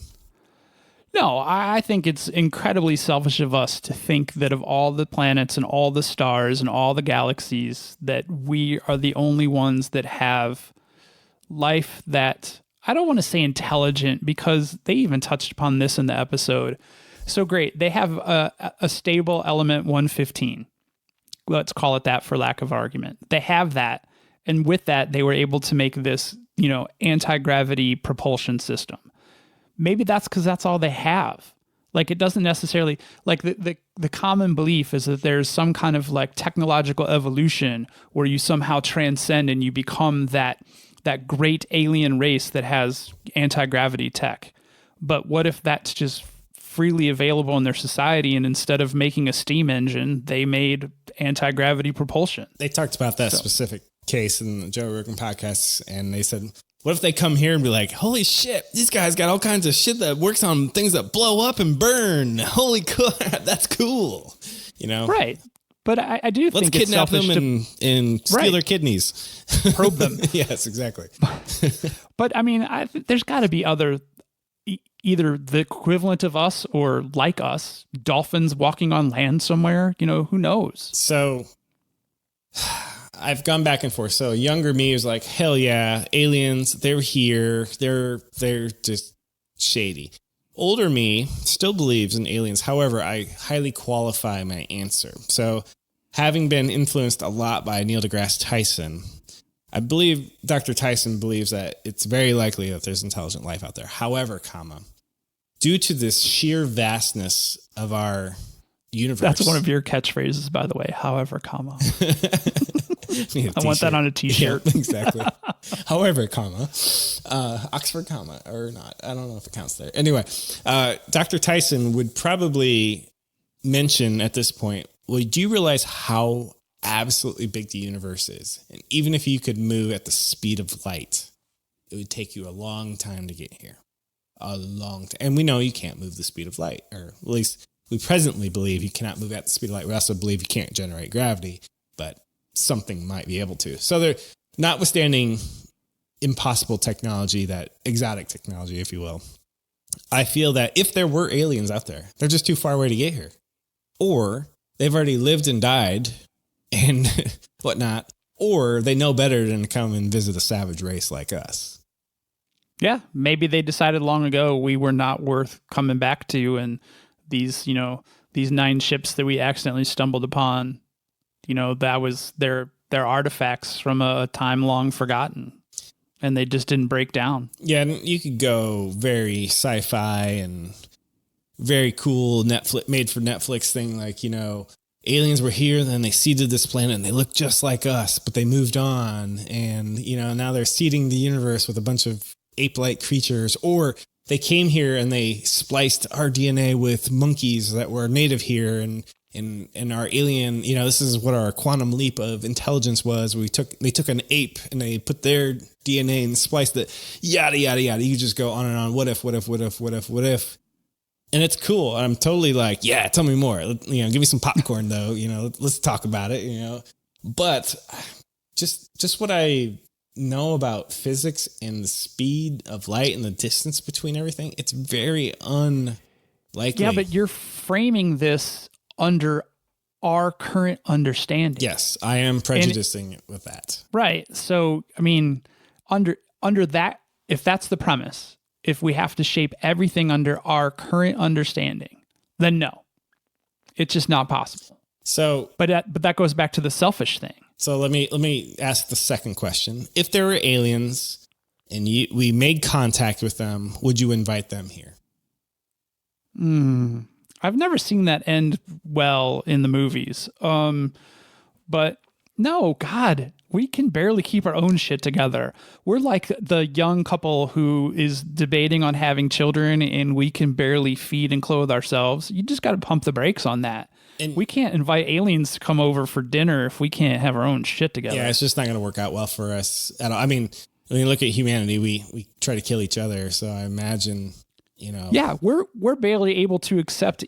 No, I think it's incredibly selfish of us to think that of all the planets and all the stars and all the galaxies, that we are the only ones that have life that, I don't want to say intelligent, because they even touched upon this in the episode. So great. They have a stable element 115. Let's call it that for lack of argument. They have that. And with that, they were able to make this, anti-gravity propulsion system. Maybe that's because that's all they have. It doesn't necessarily, the common belief is that there's some kind of technological evolution where you somehow transcend and you become that great alien race that has anti-gravity tech. But what if that's just freely available in their society, and instead of making a steam engine, they made anti-gravity propulsion? They talked about that specific case in the Joe Rogan podcast, and they said, what if they come here and be like, holy shit, these guys got all kinds of shit that works on things that blow up and burn. Holy crap, that's cool. Right. But I do Let's think it's kidnap selfish them and steal their kidneys. Probe them. Yes, exactly. But I mean, there's got to be either the equivalent of us or like us, dolphins walking on land somewhere. Who knows? So I've gone back and forth. So younger me was like, hell yeah, aliens, they're here. They're just shady. Older me still believes in aliens. However, I highly qualify my answer. So having been influenced a lot by Neil deGrasse Tyson, I believe Dr. Tyson believes that it's very likely that there's intelligent life out there. However, due to this sheer vastness of our universe. That's one of your catchphrases, by the way. However, I want that on a t-shirt. Yeah, exactly. However, Oxford, or not. I don't know if it counts there. Anyway, Dr. Tyson would probably mention at this point, well, do you realize how absolutely big the universe is? And even if you could move at the speed of light, it would take you a long time to get here. A long time. And we know you can't move the speed of light, or at least we presently believe you cannot move at the speed of light. We also believe you can't generate gravity, but something might be able to. So they're notwithstanding impossible technology, that exotic technology, if you will, I feel that if there were aliens out there, they're just too far away to get here, or they've already lived and died and whatnot, or they know better than to come and visit a savage race like us. Yeah, maybe they decided long ago we were not worth coming back to, and these 9 ships that we accidentally stumbled upon, that was their artifacts from a time long forgotten, and they just didn't break down. Yeah, and you could go very sci-fi and very cool Netflix made for Netflix thing, like, aliens were here, then they seeded this planet and they looked just like us, but they moved on, and now they're seeding the universe with a bunch of ape-like creatures, or they came here and they spliced our DNA with monkeys that were native here, and our alien, this is what our quantum leap of intelligence was. They took an ape and they put their DNA and spliced it, yada, yada, yada. You just go on and on. What if? And it's cool. I'm totally like, yeah, tell me more. Give me some popcorn though. Let's talk about it, but just what I know about physics and the speed of light and the distance between everything, it's very unlikely. Yeah, but you're framing this under our current understanding. Yes, I am prejudicing it with that. Right. So, I mean, under that, if that's the premise, if we have to shape everything under our current understanding, then no, it's just not possible. So, but that goes back to the selfish thing. So let me ask the second question. If there were aliens and we made contact with them, would you invite them here? I've never seen that end well in the movies. But no, God, we can barely keep our own shit together. We're like the young couple who is debating on having children, and we can barely feed and clothe ourselves. You just got to pump the brakes on that. And we can't invite aliens to come over for dinner if we can't have our own shit together. Yeah, it's just not going to work out well for us at all. I mean, when you look at humanity, we try to kill each other. So I imagine, Yeah, we're barely able to accept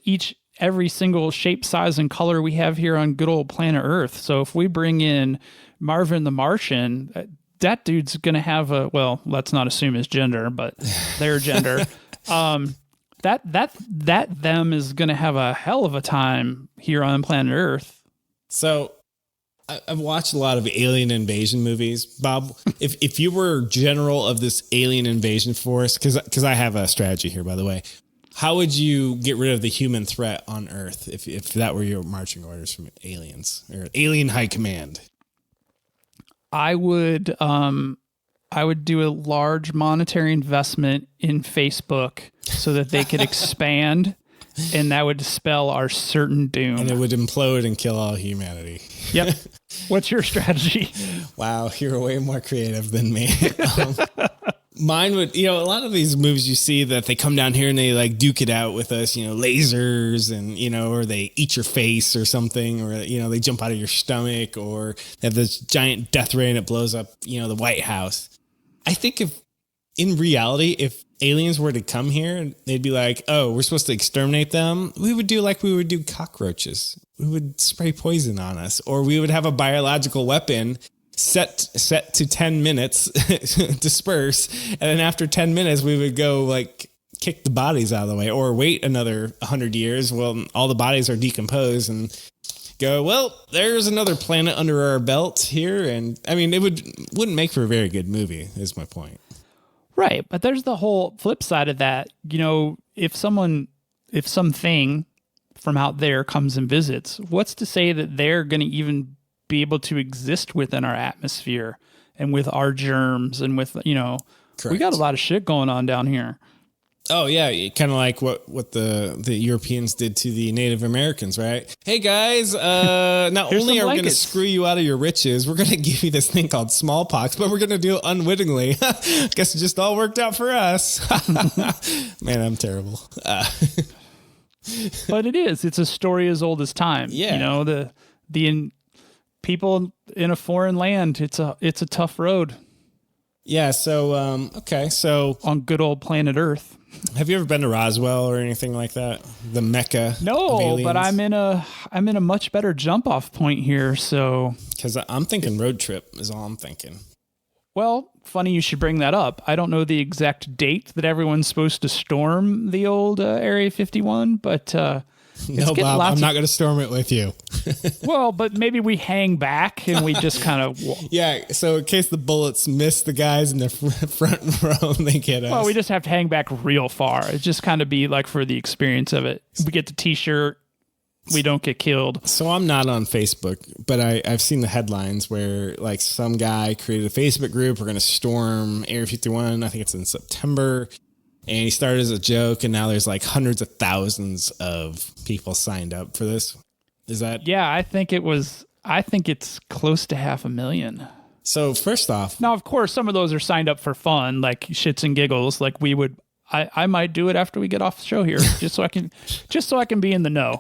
every single shape, size, and color we have here on good old planet Earth. So if we bring in Marvin the Martian, that dude's going to have let's not assume his gender, but their gender. That them is going to have a hell of a time here on planet Earth. So I've watched a lot of alien invasion movies. Bob, if you were general of this alien invasion force, because I have a strategy here, by the way, how would you get rid of the human threat on Earth if that were your marching orders from aliens or alien high command? I would do a large monetary investment in Facebook so that they could expand, and that would spell our certain doom. And it would implode and kill all humanity. Yep. What's your strategy? Wow, you're way more creative than me. Mine would, a lot of these movies you see that they come down here and they like duke it out with us, lasers and, or they eat your face or something, or, they jump out of your stomach, or they have this giant death ray and it blows up, the White House. I think if aliens were to come here, they'd be like, oh, we're supposed to exterminate them. We would do like we would do cockroaches. We would spray poison on us, or we would have a biological weapon set to 10 minutes, disperse. And then after 10 minutes, we would go like kick the bodies out of the way, or wait another 100 years. Well, all the bodies are decomposed and go, well, there's another planet under our belt here. And I mean, it wouldn't make for a very good movie is my point. Right. But there's the whole flip side of that. If something from out there comes and visits, what's to say that they're going to even be able to exist within our atmosphere and with our germs and with, we got a lot of shit going on down here. Oh yeah, kind of like what the Europeans did to the Native Americans, right? Hey guys, not only are we going to screw you out of your riches, we're going to give you this thing called smallpox, but we're going to do it unwittingly. Guess it just all worked out for us. Man, I'm terrible. But it's a story as old as time. Yeah, the people in a foreign land. It's a tough road. Yeah. So okay. So on good old planet Earth. Have you ever been to Roswell or anything like that? The Mecca? No, but I'm in a much better jump off point here. So, because I'm thinking road trip is all I'm thinking. Well, funny you should bring that up. I don't know the exact date that everyone's supposed to storm the old Area 51, but no, Bob, I'm not going to storm it with you. Well, but maybe we hang back and we just kind of... Yeah, so in case the bullets miss the guys in the front row and they get us. Well, we just have to hang back real far. It just kind of be like for the experience of it. We get the T-shirt, we don't get killed. So I'm not on Facebook, but I've seen the headlines where like some guy created a Facebook group. We're going to storm Area 51. I think it's in September. And he started as a joke, and now there's like hundreds of thousands of people signed up for this. Is that? Yeah, I think it's close to 500,000. So first off, now of course some of those are signed up for fun, like shits and giggles. Like we would, I might do it after we get off the show here, just so I can be in the know.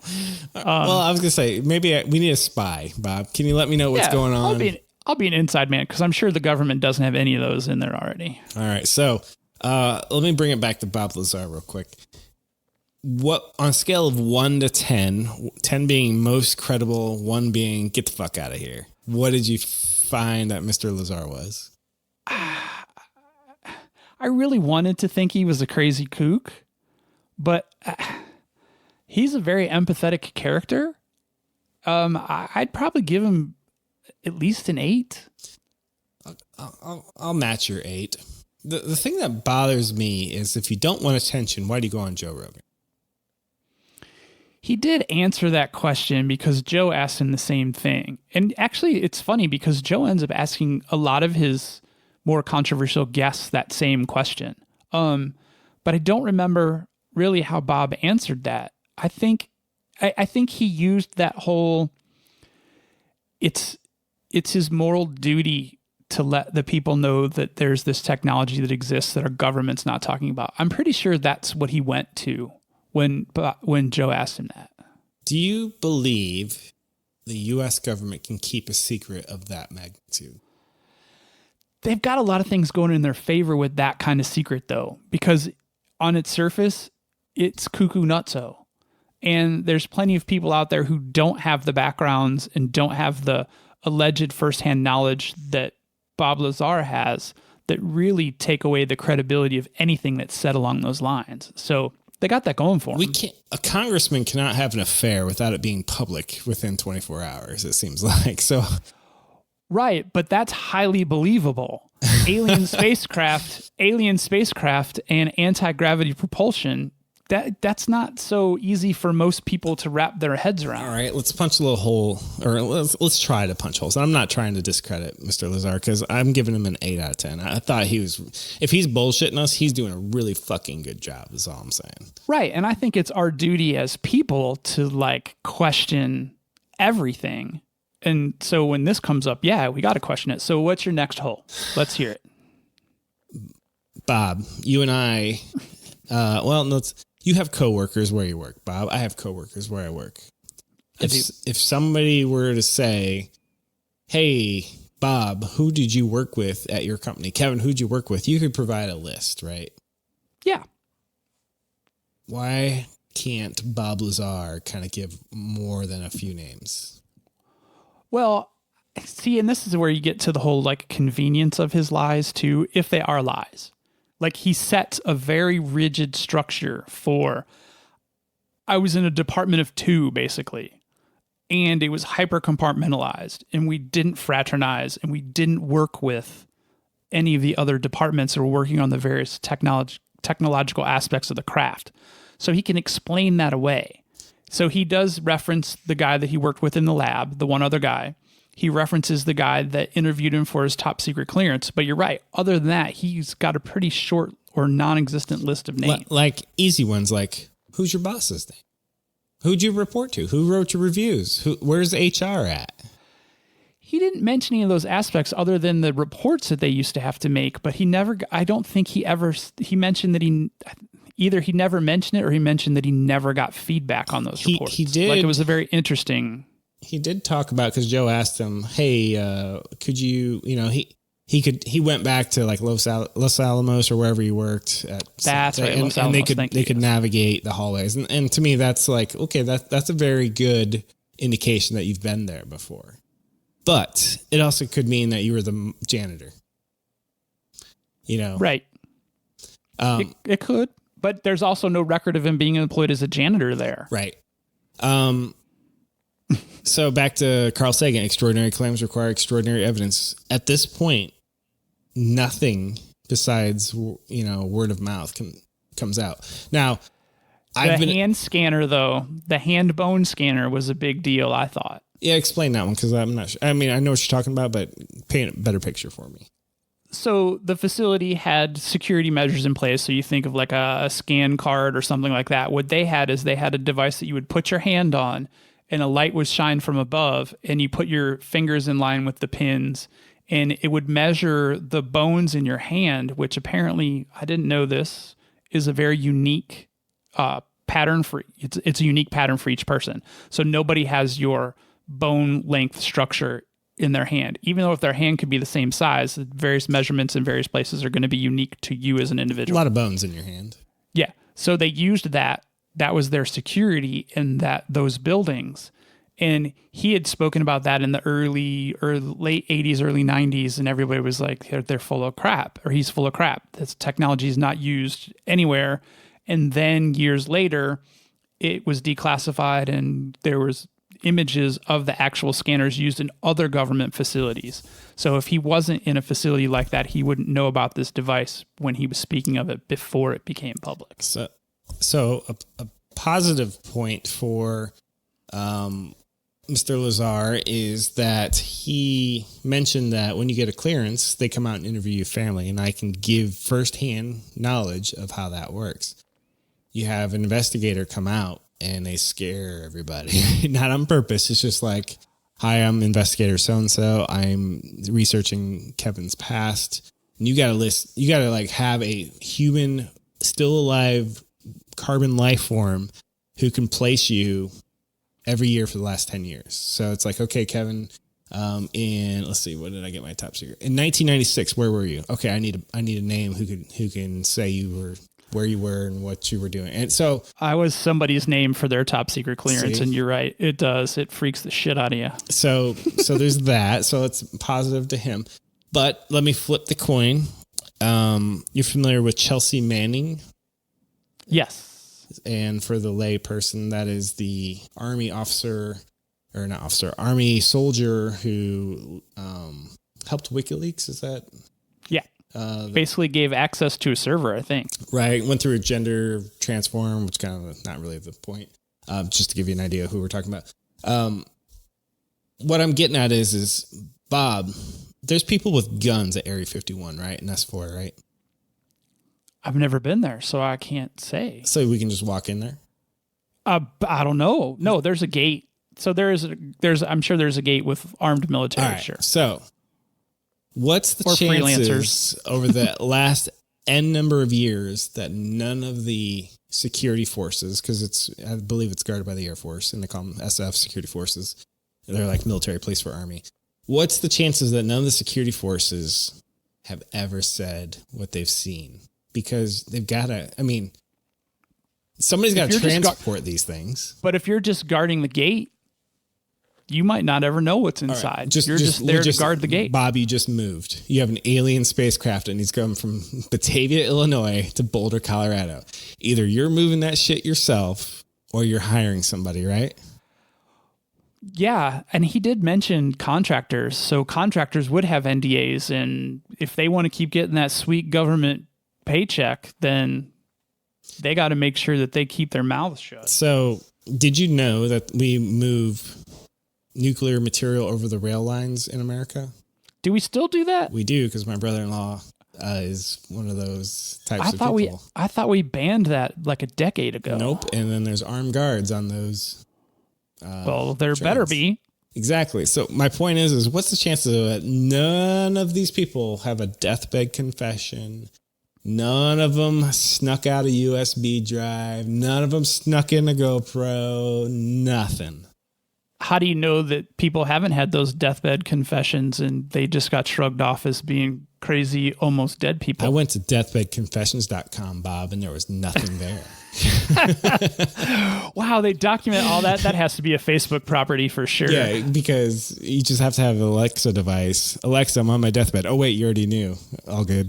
Well, I was gonna say maybe we need a spy, Bob. Can you let me know what's going on? I'll be an inside man because I'm sure the government doesn't have any of those in there already. All right, so. Let me bring it back to Bob Lazar real quick. What on a scale of 1 to 10, 10 being most credible, 1 being get the fuck out of here. What did you find that Mr. Lazar was? I really wanted to think he was a crazy kook, but he's a very empathetic character. I'd probably give him at least an 8. I'll match your 8. The thing that bothers me is if you don't want attention, why do you go on Joe Rogan? He did answer that question because Joe asked him the same thing. And actually, it's funny because Joe ends up asking a lot of his more controversial guests that same question. But I don't remember really how Bob answered that. I think he used that whole, it's his moral duty to let the people know that there's this technology that exists that our government's not talking about. I'm pretty sure that's what he went to when Joe asked him that. Do you believe the U.S. government can keep a secret of that magnitude? They've got a lot of things going in their favor with that kind of secret, though, because on its surface, it's cuckoo nutso. And there's plenty of people out there who don't have the backgrounds and don't have the alleged firsthand knowledge that Bob Lazar has that really take away the credibility of anything that's said along those lines. So they got that going for them. A congressman cannot have an affair without it being public within 24 hours, it seems like. So, right, but that's highly believable. Alien spacecraft and anti-gravity propulsion, that's not so easy for most people to wrap their heads around. All right, let's punch a little hole, or let's try to punch holes. And I'm not trying to discredit Mr. Lazar because I'm giving him an 8 out of 10. I thought if he's bullshitting us, he's doing a really fucking good job, is all I'm saying. Right, and I think it's our duty as people to like question everything. And so when this comes up, yeah, we got to question it. So what's your next hole? Let's hear it. Bob, you and I, you have coworkers where you work, Bob. I have coworkers where I work. If somebody were to say, hey, Bob, who did you work with at your company? Kevin, who'd you work with? You could provide a list, right? Yeah. Why can't Bob Lazar kind of give more than a few names? Well, see, and this is where you get to the whole like convenience of his lies too, if they are lies. Like he sets a very rigid structure for, I was in a department of 2 basically, and it was hyper compartmentalized and we didn't fraternize and we didn't work with any of the other departments that were working on the various technological aspects of the craft. So he can explain that away. So he does reference the guy that he worked with in the lab, the one other guy. He references the guy that interviewed him for his top secret clearance. But you're right. Other than that, he's got a pretty short or non-existent list of names. Like easy ones, like who's your boss's name? Who'd you report to? Who wrote your reviews? Where's HR at? He didn't mention any of those aspects other than the reports that they used to have to make. But I don't think he mentioned that either he never mentioned it or he mentioned that he never got feedback on those reports. He did. Like, it was a very interesting. He did talk about, because Joe asked him, hey, could you, he went back to like Los Alamos or wherever he worked at. That's right. And they could navigate the hallways. And to me, that's like, okay, that's a very good indication that you've been there before. But it also could mean that you were the janitor. Right. It could, but there's also no record of him being employed as a janitor there. Right. So back to Carl Sagan, extraordinary claims require extraordinary evidence. At this point, nothing besides, word of mouth comes out. Now, hand scanner, though, the hand bone scanner was a big deal, I thought. Yeah, explain that one, because I'm not sure. I mean, I know what you're talking about, but paint a better picture for me. So the facility had security measures in place. So you think of like a scan card or something like that. What they had is they had a device that you would put your hand on, and a light would shine from above, and you put your fingers in line with the pins, and it would measure the bones in your hand, which apparently, I didn't know this, is a very unique pattern for it's a unique pattern for each person. So nobody has your bone length structure in their hand, even though if their hand could be the same size, various measurements in various places are going to be unique to you as an individual. A lot of bones in your hand. Yeah. So they used that. That was their security in those buildings. And he had spoken about that in the late 80s, early 90s, and everybody was like, they're full of crap, or he's full of crap. This technology is not used anywhere. And then years later, it was declassified, and there was images of the actual scanners used in other government facilities. So if he wasn't in a facility like that, he wouldn't know about this device when he was speaking of it before it became public. So a positive point for Mr. Lazar is that he mentioned that when you get a clearance, they come out and interview your family, and I can give firsthand knowledge of how that works. You have an investigator come out and they scare everybody, not on purpose. It's just like, hi, I'm investigator so-and-so. I'm researching Kevin's past. And you got to like have a human still alive carbon life form who can place you every year for the last 10 years. So it's like, okay, Kevin, let's see, what did I get my top secret? In 1996, where were you? Okay, I need a name who can say you were where you were and what you were doing. And so I was somebody's name for their top secret clearance. And you're right. It does. It freaks the shit out of you. So there's that. So it's positive to him, but let me flip the coin. You're familiar with Chelsea Manning? Yes. And for the lay person, that is the Army soldier who helped WikiLeaks. Is that? Yeah. Basically gave access to a server, I think. Right. Went through a gender transform, which kind of not really the point. Just to give you an idea of who we're talking about. What I'm getting at is Bob, there's people with guns at Area 51, right? And S4, right? I've never been there, so I can't say. So we can just walk in there? I don't know. No, there's a gate. So I'm sure there's a gate with armed military. All right, sure. So what's the or chances over the last N number of years that none of the security forces, because I believe it's guarded by the Air Force, and they call them SF security forces. They're like military police for Army. What's the chances that none of the security forces have ever said what they've seen? Because they've got to, somebody's got to transport these things. But if you're just guarding the gate, you might not ever know what's inside. Right. You're just there to guard the gate. Bob, you just moved. You have an alien spacecraft, and he's going from Batavia, Illinois to Boulder, Colorado. Either you're moving that shit yourself or you're hiring somebody, right? Yeah, and he did mention contractors. So contractors would have NDAs, and if they want to keep getting that sweet government paycheck, then they got to make sure that they keep their mouths shut. So did you know that we move nuclear material over the rail lines in America? Do we still do that? We do, because my brother-in-law is one of those types of people. I thought we banned that like a decade ago. Nope. And then there's armed guards on those. Well, there trains. better be. Exactly. So my point is what's the chances that none of these people have a deathbed confession? None of them snuck out a USB drive. None of them snuck in a GoPro. Nothing. How do you know that people haven't had those deathbed confessions and they just got shrugged off as being crazy, almost dead people? I went to deathbedconfessions.com, Bob, and there was nothing there. Wow, they document all that. That has to be a Facebook property for sure. Yeah, because you just have to have an Alexa device. Alexa, I'm on my deathbed. Oh, wait, you already knew. All good.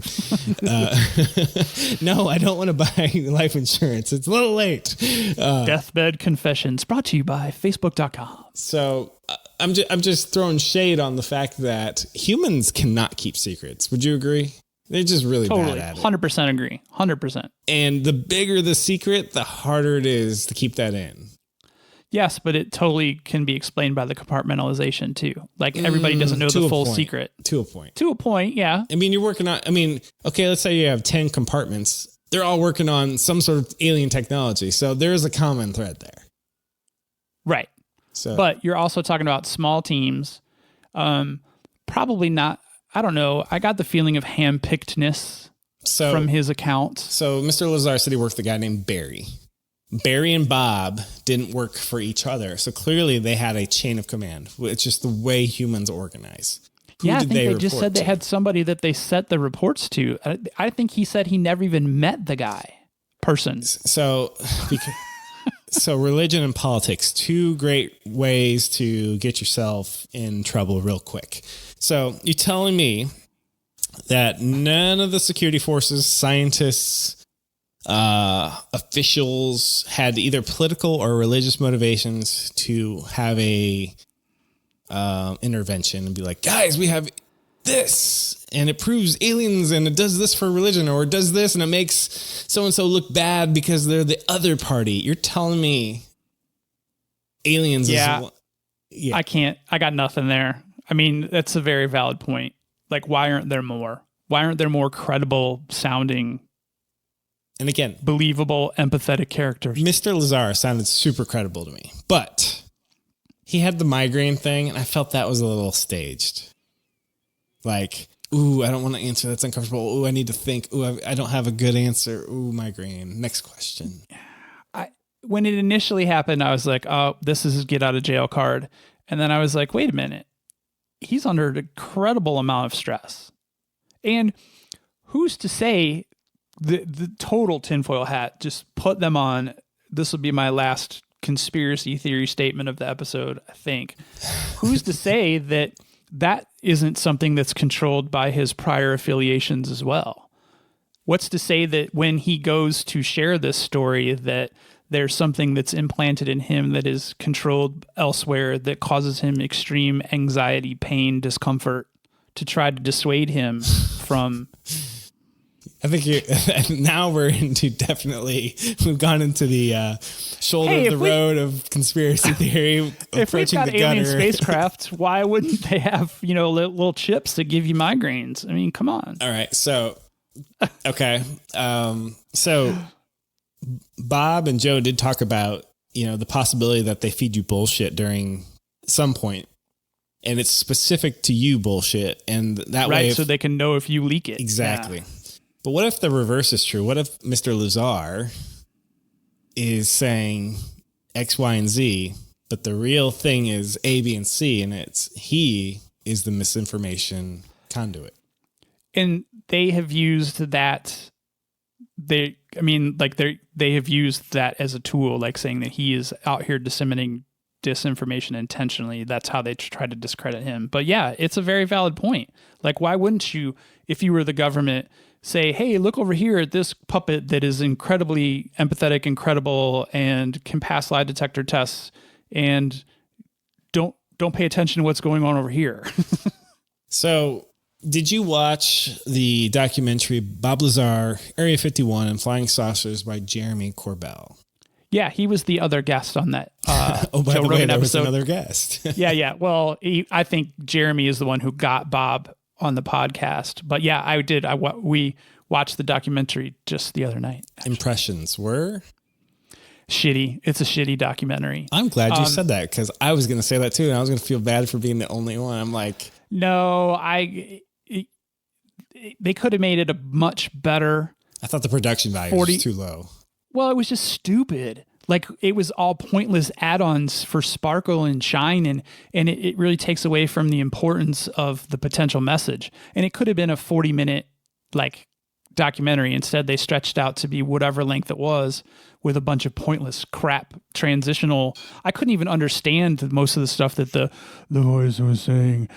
No, I don't want to buy life insurance. It's a little late. Deathbed Confessions, brought to you by Facebook.com. So I'm just throwing shade on the fact that humans cannot keep secrets. Would you agree? They're just really bad at it. 100% agree. 100%. And the bigger the secret, the harder it is to keep that in. Yes, but it totally can be explained by the compartmentalization too. Like everybody doesn't know the full secret. To a point. To a point, yeah. I mean, you're working on, okay, let's say you have 10 compartments. They're all working on some sort of alien technology. So there is a common thread there. Right. So, but you're also talking about small teams. Probably not. I don't know. I got the feeling of handpickedness from his account. So Mr. Lazar said he worked with a guy named Barry. Barry and Bob didn't work for each other. So clearly they had a chain of command. It's just the way humans organize. I think they just said they had somebody that they set the reports to. I think he said he never even met the person. So religion and politics, two great ways to get yourself in trouble real quick. So you're telling me that none of the security forces, scientists, officials had either political or religious motivations to have a intervention and be like, guys, we have this and it proves aliens and it does this for religion, or it does this and it makes so-and-so look bad because they're the other party. You're telling me aliens is... Yeah. I got nothing there. I mean, that's a very valid point. Like, why aren't there more? Why aren't there more credible sounding, and again, believable, empathetic characters? Mr. Lazar sounded super credible to me, but he had the migraine thing, and I felt that was a little staged. Like, ooh, I don't want to answer. That's uncomfortable. Ooh, I need to think. Ooh, I don't have a good answer. Ooh, migraine. Next question. When it initially happened, I was like, oh, this is his get out of jail card. And then I was like, wait a minute. He's under an incredible amount of stress. And who's to say the total tinfoil hat, just put them on. This will be my last conspiracy theory statement of the episode, I think. Who's to say that isn't something that's controlled by his prior affiliations as well? What's to say that when he goes to share this story that there's something that's implanted in him that is controlled elsewhere that causes him extreme anxiety, pain, discomfort to try to dissuade him from... I think now we're into we've gone into the shoulder of the road of conspiracy theory. If we've got alien spacecraft, why wouldn't they have, little chips that give you migraines? I mean, come on. All right. So, okay. So Bob and Joe did talk about, the possibility that they feed you bullshit during some point, and it's specific to you bullshit. And that way, so they can know if you leak it. Exactly. Yeah. But what if the reverse is true? What if Mr. Lazar is saying X, Y, and Z, but the real thing is A, B, and C, and he is the misinformation conduit? And they have used that. They have used that as a tool, like saying that he is out here disseminating disinformation intentionally. That's how they try to discredit him. But yeah, it's a very valid point. Like, why wouldn't you, if you were the government, say, hey, look over here at this puppet that is incredibly empathetic and credible and can pass lie detector tests, and don't pay attention to what's going on over here. So did you watch the documentary Bob Lazar, Area 51 and Flying Saucers by Jeremy Corbell? Yeah, he was the other guest on that Oh, by Joe the way, Rogan there was episode. another guest. Yeah. Well, I think Jeremy is the one who got Bob on the podcast. But yeah, I did. We watched the documentary just the other night. Impressions were? Shitty. It's a shitty documentary. I'm glad you said that, because I was going to say that too, and I was going to feel bad for being the only one. I'm like... No, they could have made it a much better... I thought the production value was too low. Well, it was just stupid. Like, it was all pointless add-ons for sparkle and shine, and it really takes away from the importance of the potential message. And it could have been a 40-minute like documentary. Instead, they stretched out to be whatever length it was, with a bunch of pointless crap transitional. I couldn't even understand most of the stuff that the voice was saying.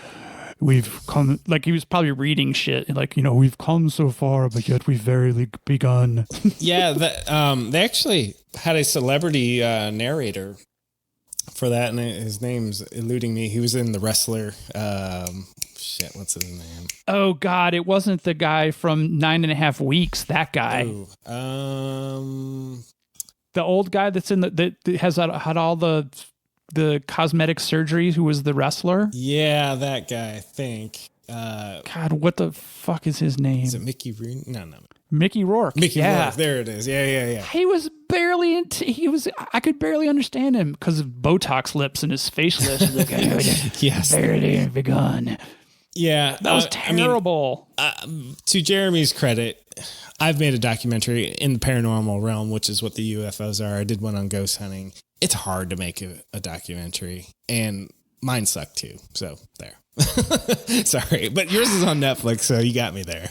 We've come, like, he was probably reading shit like, we've come so far, but yet we've barely begun. Yeah, they actually had a celebrity narrator for that, and his name's eluding me. He was in The Wrestler. What's his name? Oh God, it wasn't the guy from 9.5 Weeks. That guy. Ooh, the old guy that's in that has had all the cosmetic surgery, who was the wrestler. Yeah, that guy, I think. God, what the fuck is his name? Is it Mickey Rooney? No. Mickey Rourke. Rourke. There it is. Yeah. He was barely I could barely understand him because of Botox lips and his facial lips. Yes. Barely begun. Yeah. That was terrible. To Jeremy's credit, I've made a documentary in the paranormal realm, which is what the UFOs are. I did one on ghost hunting. It's hard to make a documentary, and mine sucked too. So there. Sorry, but yours is on Netflix, so you got me there.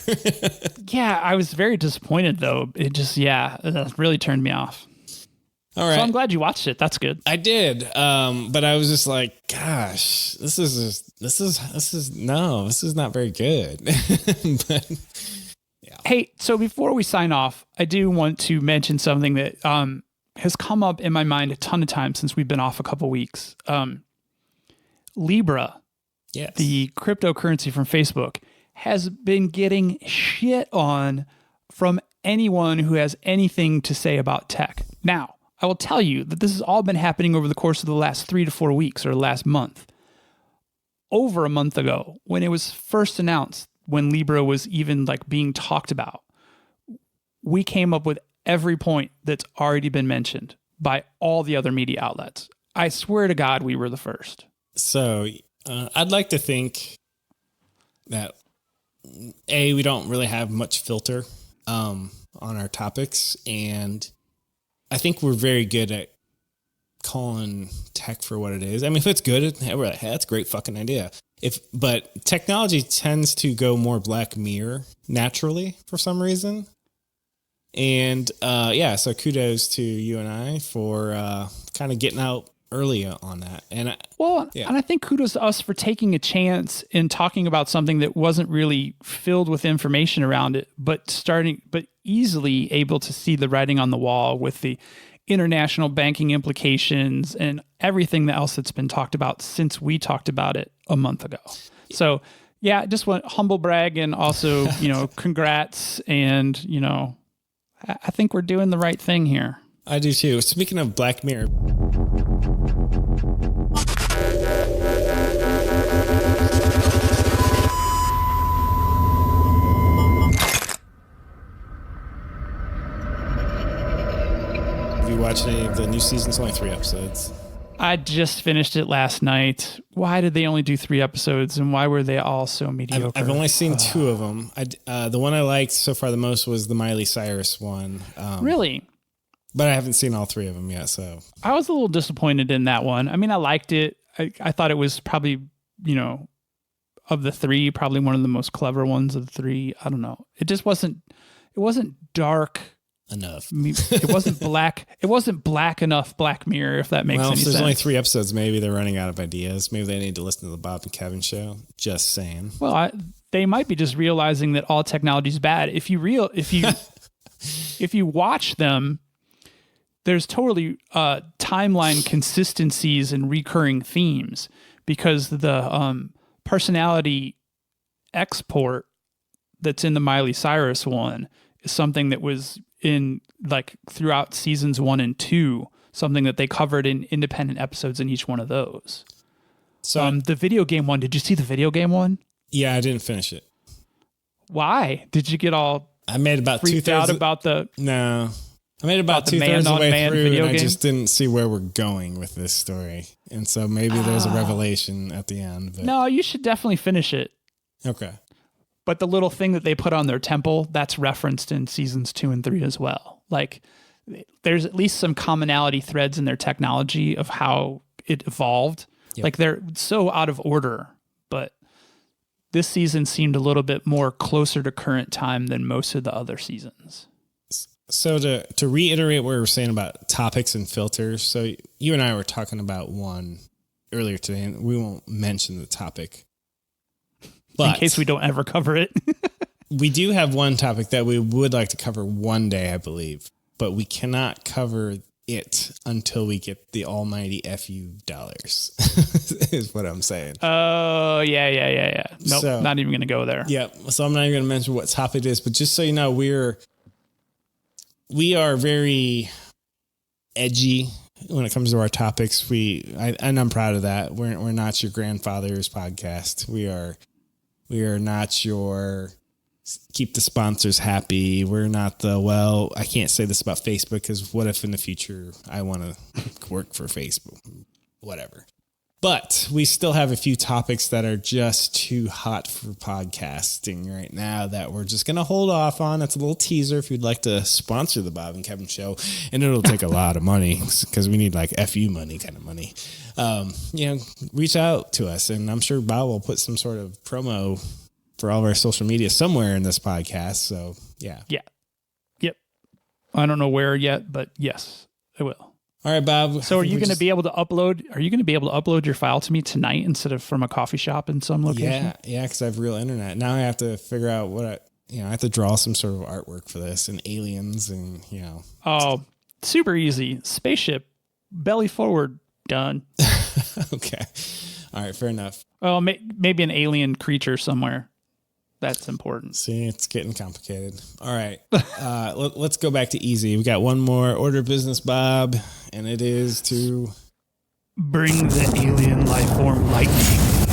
Yeah, I was very disappointed though. It just, it really turned me off. All right. So I'm glad you watched it. That's good. I did. But I was just like, gosh, this is not very good. But yeah. Hey, so before we sign off, I do want to mention something that has come up in my mind a ton of times since we've been off a couple weeks. Libra, yes, the cryptocurrency from Facebook, has been getting shit on from anyone who has anything to say about tech. Now, I will tell you that this has all been happening over the course of the last 3 to 4 weeks, or last month. Over a month ago, when it was first announced, when Libra was even like being talked about, we came up with every point that's already been mentioned by all the other media outlets. I swear to God, we were the first. So I'd like to think that we don't really have much filter on our topics, and I think we're very good at calling tech for what it is. I mean, if it's good, we're like, hey, that's a great fucking idea. But technology tends to go more Black Mirror naturally for some reason. And so kudos to you and I for kind of getting out early on that. And I think kudos to us for taking a chance in talking about something that wasn't really filled with information around it, but easily able to see the writing on the wall with the international banking implications and everything else that's been talked about since we talked about it a month ago. So yeah, just want humble brag, and also, congrats. And, I think we're doing the right thing here. I do too. Speaking of Black Mirror. Have you watched any of the new season? It's only 3 episodes. I just finished it last night. Why did they only do 3 episodes, and why were they all so mediocre? I've only seen 2 of them. The one I liked so far the most was the Miley Cyrus one. Really? But I haven't seen all 3 of them yet, so. I was a little disappointed in that one. I mean, I liked it. I thought it was probably, of the 3, probably one of the most clever ones of the 3. I don't know. It wasn't dark enough. It wasn't black. It wasn't black enough Black Mirror, if that makes any sense. Well, there's only 3 episodes. Maybe they're running out of ideas. Maybe they need to listen to the Bob and Kevin show. Just saying. Well, they might be just realizing that all technology is bad. If you watch them, there's totally timeline consistencies and recurring themes, because the personality export that's in the Miley Cyrus one is something that was in like throughout seasons 1 and 2, something that they covered in independent episodes in each one of those. So the video game one, did you see the video game one? Yeah, I didn't finish it. Why? Did you get all I made about freaked out about the... No. I made about the 2/3 of the way through, video and I game? just didn't see where we're going with this story. And so maybe there's a revelation at the end. But... No, you should definitely finish it. Okay. But the little thing that they put on their temple, that's referenced in seasons 2 and 3 as well. Like, there's at least some commonality threads in their technology of how it evolved. Yep. Like, they're so out of order, but this season seemed a little bit more closer to current time than most of the other seasons. So to reiterate what we were saying about topics and filters, so you and I were talking about one earlier today, and we won't mention the topic. But in case we don't ever cover it. We do have one topic that we would like to cover one day, I believe, but we cannot cover it until we get the almighty FU dollars, is what I'm saying. Oh, yeah. Nope, So, not even going to go there. Yep. So I'm not even going to mention what topic it is, but just so you know, we are very edgy when it comes to our topics. And I'm proud of that. We're not your grandfather's podcast. We are not your keep the sponsors happy. We're not I can't say this about Facebook because what if in the future I want to work for Facebook? Whatever. But we still have a few topics that are just too hot for podcasting right now that we're just going to hold off on. That's a little teaser if you'd like to sponsor the Bob and Kevin show. And it'll take a lot of money because we need like FU money kind of money. Reach out to us. And I'm sure Bob will put some sort of promo for all of our social media somewhere in this podcast. So, yeah. Yeah. Yep. I don't know where yet, but yes, I will. All right, Bob. So are you going to be able to upload your file to me tonight instead of from a coffee shop in some location? Yeah, because I have real internet. Now I have to figure out I have to draw some sort of artwork for this and aliens and, Oh, super easy. Spaceship, belly forward, done. Okay. All right, fair enough. Well, maybe an alien creature somewhere. That's important. See, it's getting complicated. All right. Let's go back to easy. We got one more order of business, Bob, and it is to bring the alien life form lightning.